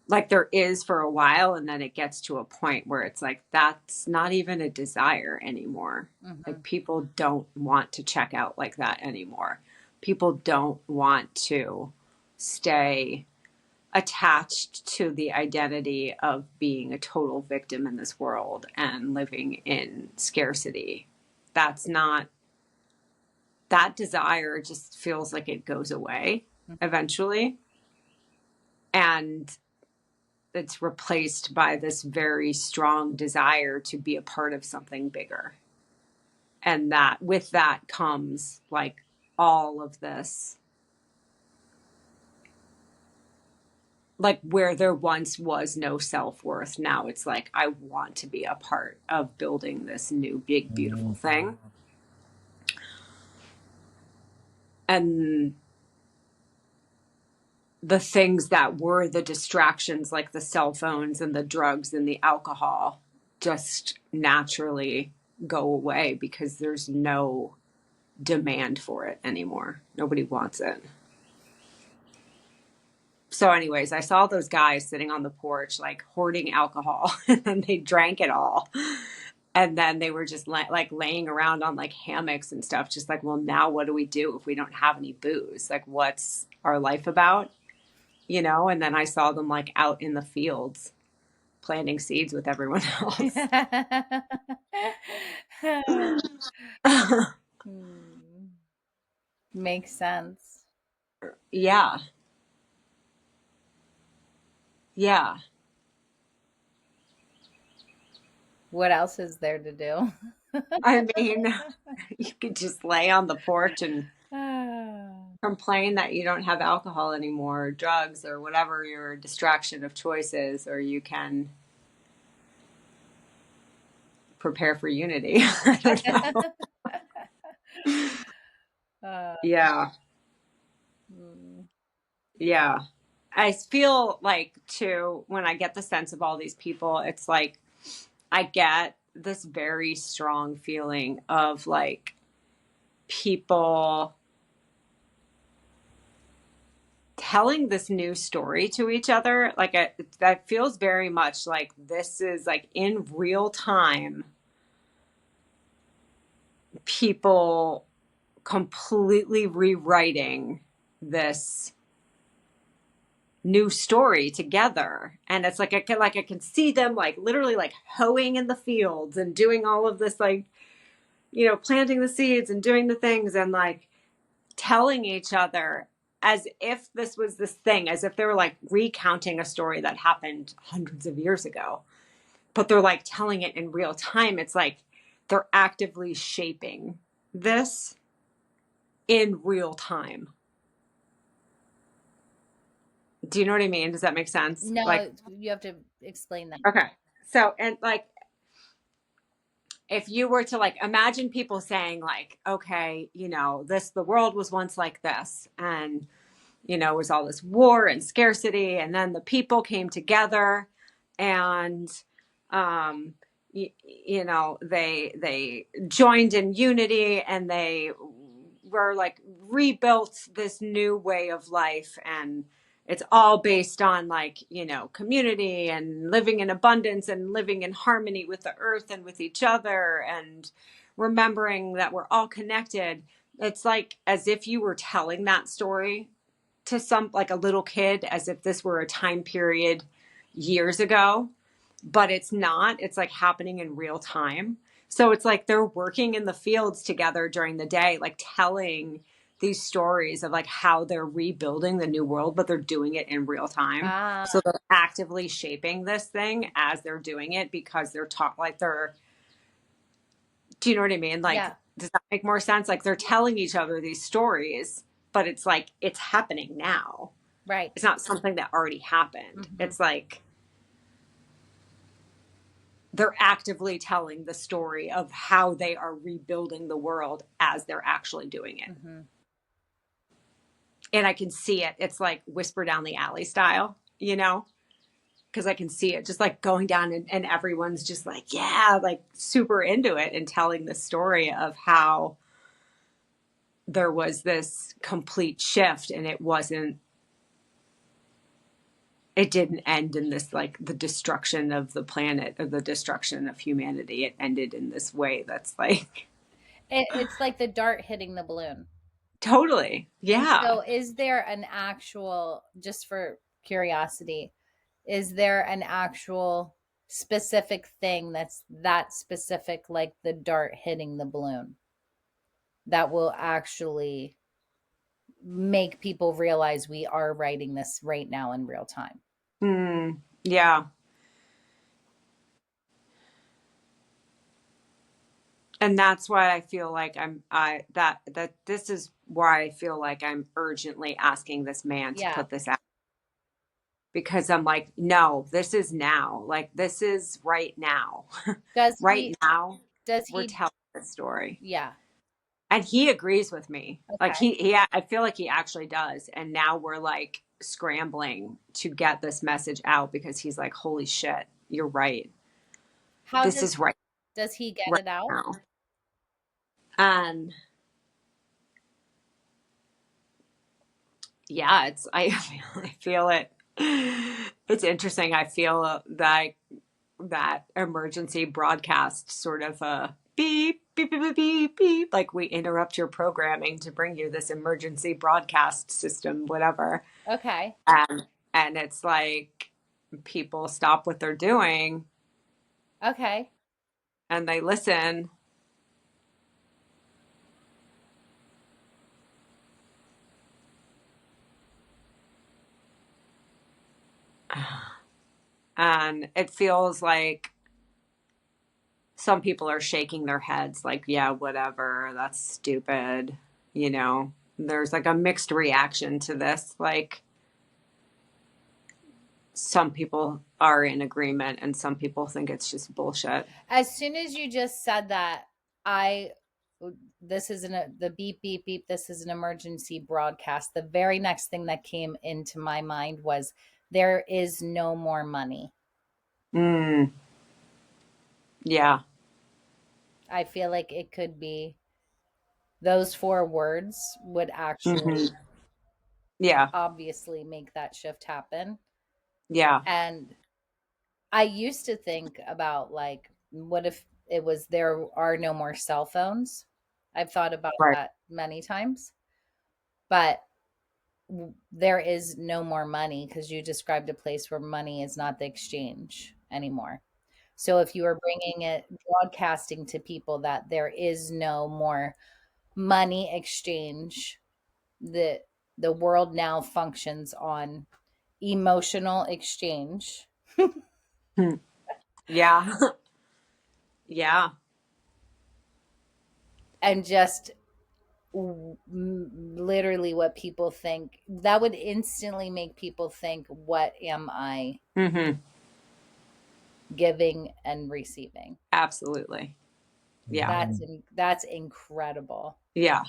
like there is for a while, and then it gets to a point where it's like that's not even a desire anymore. Mm-hmm. Like people don't want to check out like that anymore. People don't want to stay attached to the identity of being a total victim in this world and living in scarcity. That's not, that desire just feels like it goes away eventually. And it's replaced by this very strong desire to be a part of something bigger. And that with that comes like all of this, like where there once was no self-worth, now it's like I want to be a part of building this new big beautiful thing. And the things that were the distractions, like the cell phones and the drugs and the alcohol, just naturally go away because there's no demand for it anymore. Nobody wants it. So anyways, I saw those guys sitting on the porch like hoarding alcohol and then they drank it all. And then they were just like laying around on like hammocks and stuff, just like, well, now what do we do if we don't have any booze? Like, what's our life about? You know? And then I saw them like out in the fields planting seeds with everyone else. Makes sense. Yeah. Yeah. What else is there to do? I mean, you could just lay on the porch and complain that you don't have alcohol anymore, or drugs, or whatever your distraction of choice is, or you can prepare for unity. I don't know. Uh, Yeah. mm, Yeah. I feel like, too, when I get the sense of all these people, it's like I get this very strong feeling of like people telling this new story to each other. Like that feels very much like this is like in real time, people completely rewriting this new story together. And it's like I can see them like literally like hoeing in the fields and doing all of this, like, you know, planting the seeds and doing the things and like telling each other as if this was this thing, as if they were like recounting a story that happened hundreds of years ago, but they're like telling it in real time. It's like they're actively shaping this in real time. Do you know what I mean? Does that make sense? Like, no, you have to explain that. okay. So, and like, if you were to like imagine people saying like, okay, you know, the world was once like this, and you know, it was all this war and scarcity, and then the people came together, and you know, they joined in unity, and they were like rebuilt this new way of life, and it's all based on like, you know, community and living in abundance and living in harmony with the earth and with each other and remembering that we're all connected. It's like as if you were telling that story to some like a little kid, as if this were a time period years ago, but it's not. It's like happening in real time. So it's like they're working in the fields together during the day, like telling these stories of like how they're rebuilding the new world, but they're doing it in real time. Ah, So they're actively shaping this thing as they're doing it because they're taught like they're, do you know what I mean? Like, yeah, does that make more sense? Like they're telling each other these stories, but it's like it's happening now. right. It's not something that already happened. Hmm. It's like they're actively telling the story of how they are rebuilding the world as they're actually doing it. Hmm. And I can see it. It's like whisper down the alley style, you know, because I can see it just like going down, and everyone's just like, yeah, like super into it and telling the story of how there was this complete shift, and it didn't end in this like the destruction of the planet or the destruction of humanity. It ended in this way that's like It's like the dart hitting the balloon. Totally. Yeah. So, is there an actual, just for curiosity, is there an actual specific thing that's that specific, like the dart hitting the balloon, that will actually make people realize we are writing this right now in real time? Yeah. And that's why I feel like that this is why I feel like I'm urgently asking this man to Yeah. put this out, because I'm like, no, this is now. Like, this is right now. Does Right he, now, does we're he, telling this story. yeah. And he agrees with me. Like, Okay. I feel like he actually does. And now we're like scrambling to get this message out because he's like, holy shit, you're right. How This is does he get right it out? now. And yeah, I feel it. It's interesting. I feel that emergency broadcast sort of beep beep beep beep beep beep, like we interrupt your programming to bring you this emergency broadcast system, whatever. Okay. And it's like people stop what they're doing Okay. and they listen, and it feels like some people are shaking their heads like, yeah, whatever, that's stupid. You know, there's like a mixed reaction to this. Like, some people are in agreement and some people think it's just bullshit. As soon as you just said that, I this isn't the beep beep beep, this is an emergency broadcast. The very next thing that came into my mind was there is no more money. Mm, yeah. I feel like it could be those four words would Hmm. actually Yeah. obviously make that shift happen. Yeah. And I used to think about, like, what if it was there are no more cell phones? I've thought about Right. that many times, but there is no more money because you described a place where money is not the exchange anymore. So if you are bringing it, broadcasting to people that there is no more money exchange, the the world now functions on emotional exchange Hmm. Yeah. Yeah. and just literally what people think, that would instantly make people think, what am I Hmm. giving and receiving? Absolutely. Yeah. That's incredible. Yeah.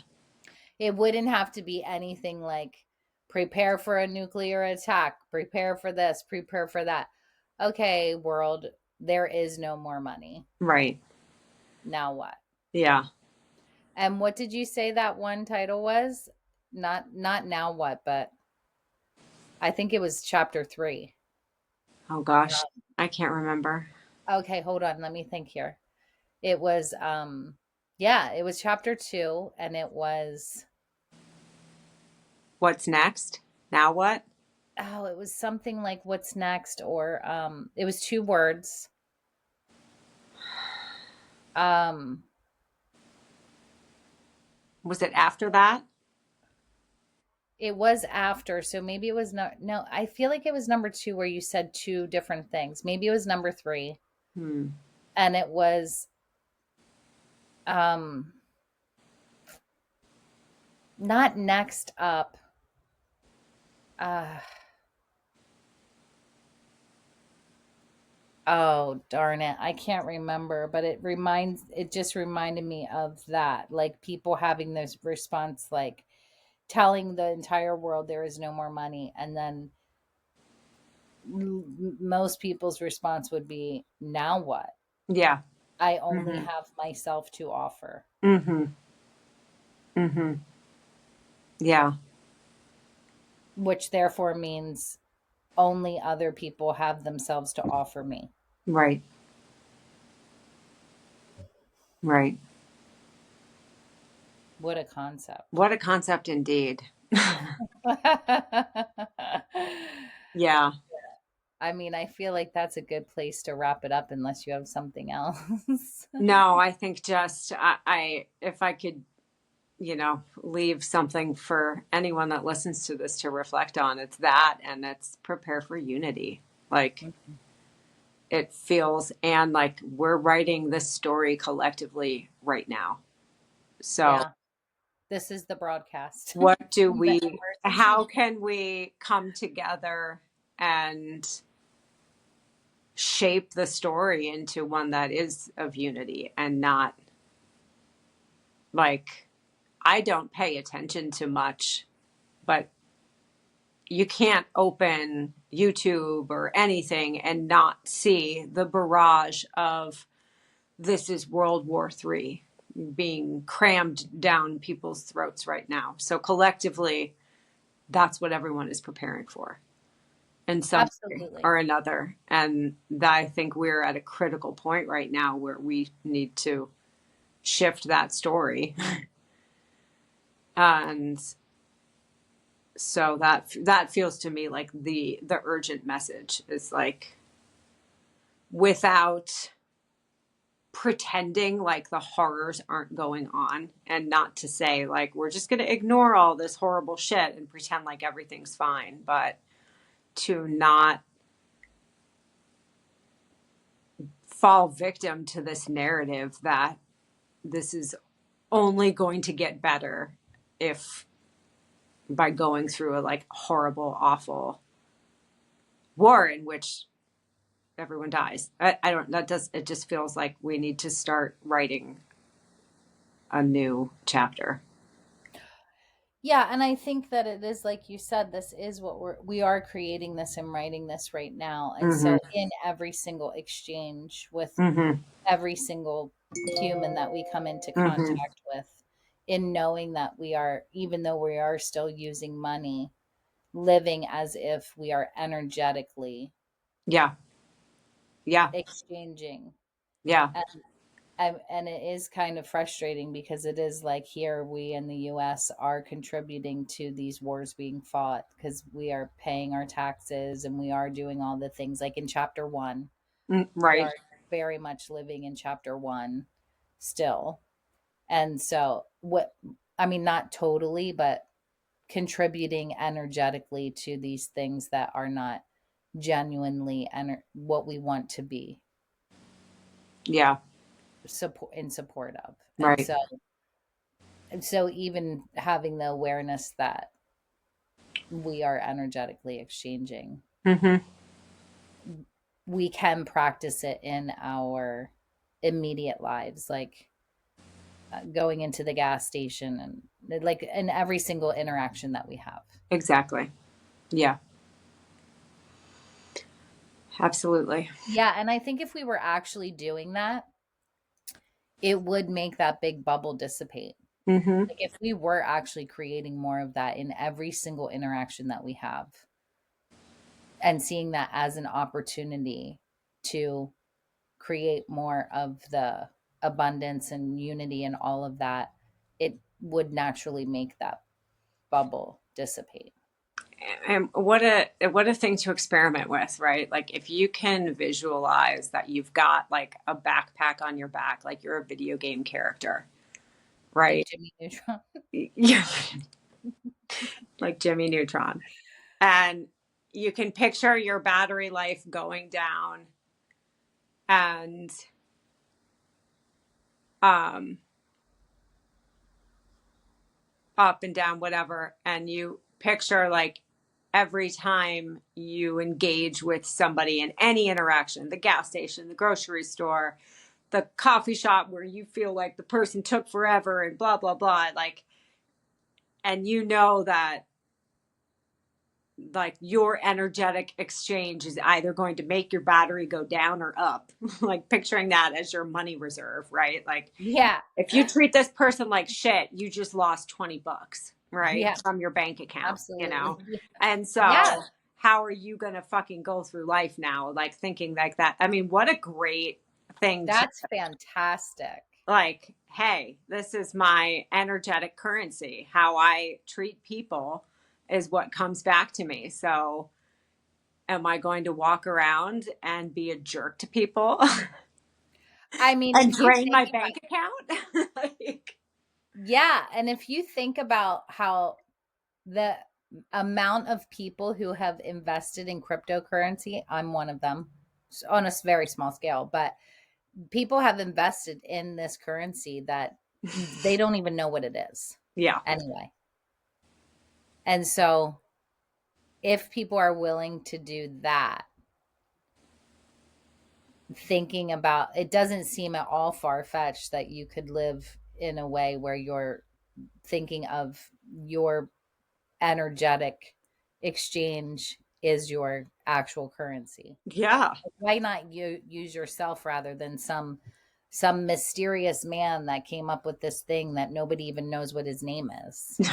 It wouldn't have to be anything like prepare for a nuclear attack, prepare for this, prepare for that. Okay, world, there is no more money. Right. Now what? Yeah. And what did you say that one title was? Not now what, but I think it was chapter 3. Oh gosh. I can't remember. Okay, hold on, let me think here. It was yeah, it was chapter 2, and it was, What's next? Now what? oh, it was something like what's next, or it was 2 words. Um Was it after that? it was after, so maybe it was not, no, I feel like it was number 2 where you said 2 different things. Maybe it was number 3, Hmm. and it was um not next up. Uh oh, darn it. I can't remember, but it just reminded me of that. Like people having this response, like telling the entire world there is no more money, and then most people's response would be, now what? Yeah. I only Hmm. have myself to offer, Hmm. Hmm. Yeah. which therefore means only other people have themselves to offer me. Right. Right. What a concept. What a concept indeed. Yeah. I mean, I feel like that's a good place to wrap it up unless you have something else. No, I think just if I could, leave something for anyone that listens to this to reflect on, it's that, and it's prepare for unity. Like it feels, and like we're writing this story collectively right now. So Yeah, this is the broadcast. what do The we, emergency. how can we come together and shape the story into one that is of unity and not like, I don't pay attention to much, but you can't open YouTube or anything and not see the barrage of this is World War III being crammed down people's throats right now. So collectively, that's what everyone is preparing for in some way Absolutely. or another. And I think we're at a critical point right now where we need to shift that story. And so that feels to me like the urgent message is like, without pretending like the horrors aren't going on, and not to say like we're just going to ignore all this horrible shit and pretend like everything's fine, but to not fall victim to this narrative that this is only going to get better if by going through a like horrible, awful war in which everyone dies. I don't, that does, it just feels like we need to start writing a new chapter. Yeah, and I think that it is like you said, this is what we are creating this and writing this right now. And Mm-hmm. so in every single exchange with Mm-hmm. every single human that we come into Mm-hmm. contact with, in knowing that we are, even though we are still using money, living as if we are energetically Yeah. Yeah. exchanging. Yeah. And it is kind of frustrating because it is like here we in the US are contributing to these wars being fought because we are paying our taxes and we are doing all the things like in chapter 1. We Right. are very much living in chapter 1 still. And so what I mean not totally but contributing energetically to these things that are not genuinely what we want to be Yeah. support of. Right. And so even having the awareness that we are energetically exchanging, Mm-hmm. we can practice it in our immediate lives, like going into the gas station and like in every single interaction that we have. Exactly. Yeah. Absolutely. Yeah, and I think if we were actually doing that, it would make that big bubble dissipate. Mm-hmm. Like if we were actually creating more of that in every single interaction that we have and seeing that as an opportunity to create more of the abundance and unity and all of that, it would naturally make that bubble dissipate. And what a thing to experiment with, right? Like if you can visualize that you've got like a backpack on your back, like you're a video game character, Like right? Jimmy Neutron. Yeah. Like Jimmy Neutron. And you can picture your battery life going down and um up and down, whatever. And you picture like every time you engage with somebody in any interaction, the gas station, the grocery store, the coffee shop where you feel like the person took forever and blah, blah, blah. Like, and you know that like your energetic exchange is either going to make your battery go down or up. Like picturing that as your money reserve, right? Like Yeah. if you treat this person like shit, you just lost $20, right? Yeah, From your bank account. absolutely. And Yeah, so how are you going to fucking go through life now? Like thinking like that. I mean, what a great thing to that's fantastic. like hey, this is my energetic currency. How I treat people is what comes back to me. So, am I going to walk around and be a jerk to people I mean, and if you drain think my about, bank account? Like, yeah, and if you think about how the amount of people who have invested in cryptocurrency, I'm one of them on a very small scale, but people have invested in this currency that they don't even know what it is yeah, anyway. And so if people are willing to do that, thinking about it doesn't seem at all far-fetched that you could live in a way where you're thinking of your energetic exchange is your actual currency. yeah. Why not you use yourself rather than some mysterious man that came up with this thing that nobody even knows what his name is, you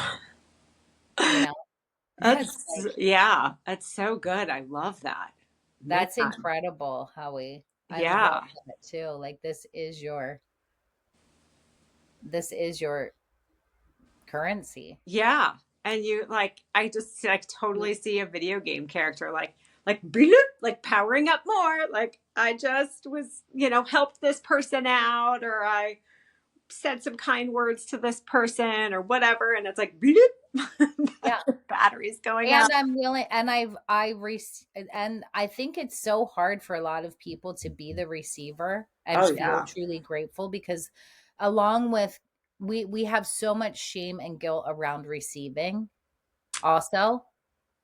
know? It's That's, like yeah, that's so good. I love that. that's Man. incredible, Howie. I love Yeah. that too. Like this is your currency. Yeah. And you like, I just like totally see a video game character like bloop, like powering up more. Like I just was, helped this person out, or I said some kind words to this person or whatever. And it's like bloop, Yeah. batteries going up. And I'm willing, and and I think it's so hard for a lot of people to be the receiver and Oh feel yeah. truly grateful because along with we have so much shame and guilt around receiving also.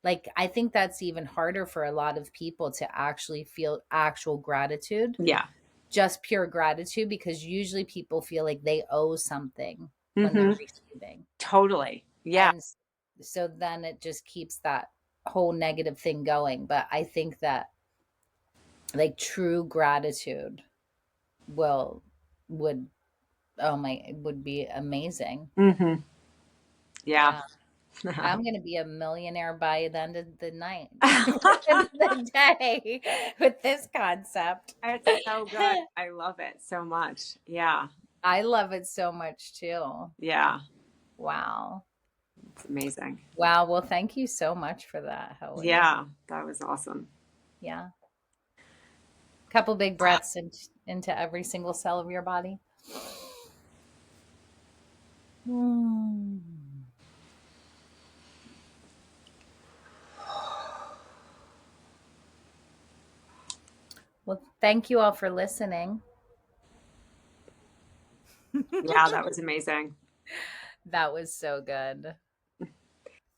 Like I think that's even harder for a lot of people to actually feel actual gratitude, Yeah. just pure gratitude, because usually people feel like they owe something when they're Mm-hmm. receiving. Totally. Yeah. And so then it just keeps that whole negative thing going. But I think that like true gratitude will would oh my would be amazing. Mm-hmm. Yeah. Yeah. I'm gonna be a millionaire by the end of the night, end of the day with this concept. It's so good. I love it so much. Yeah. I love it so much too. Yeah. Wow. It's amazing. Wow. Well, thank you so much for that, Hoey. Yeah. That was awesome. Yeah. Couple big breaths into every single cell of your body. Hmm. Well, thank you all for listening. Yeah, that was amazing. That was so good.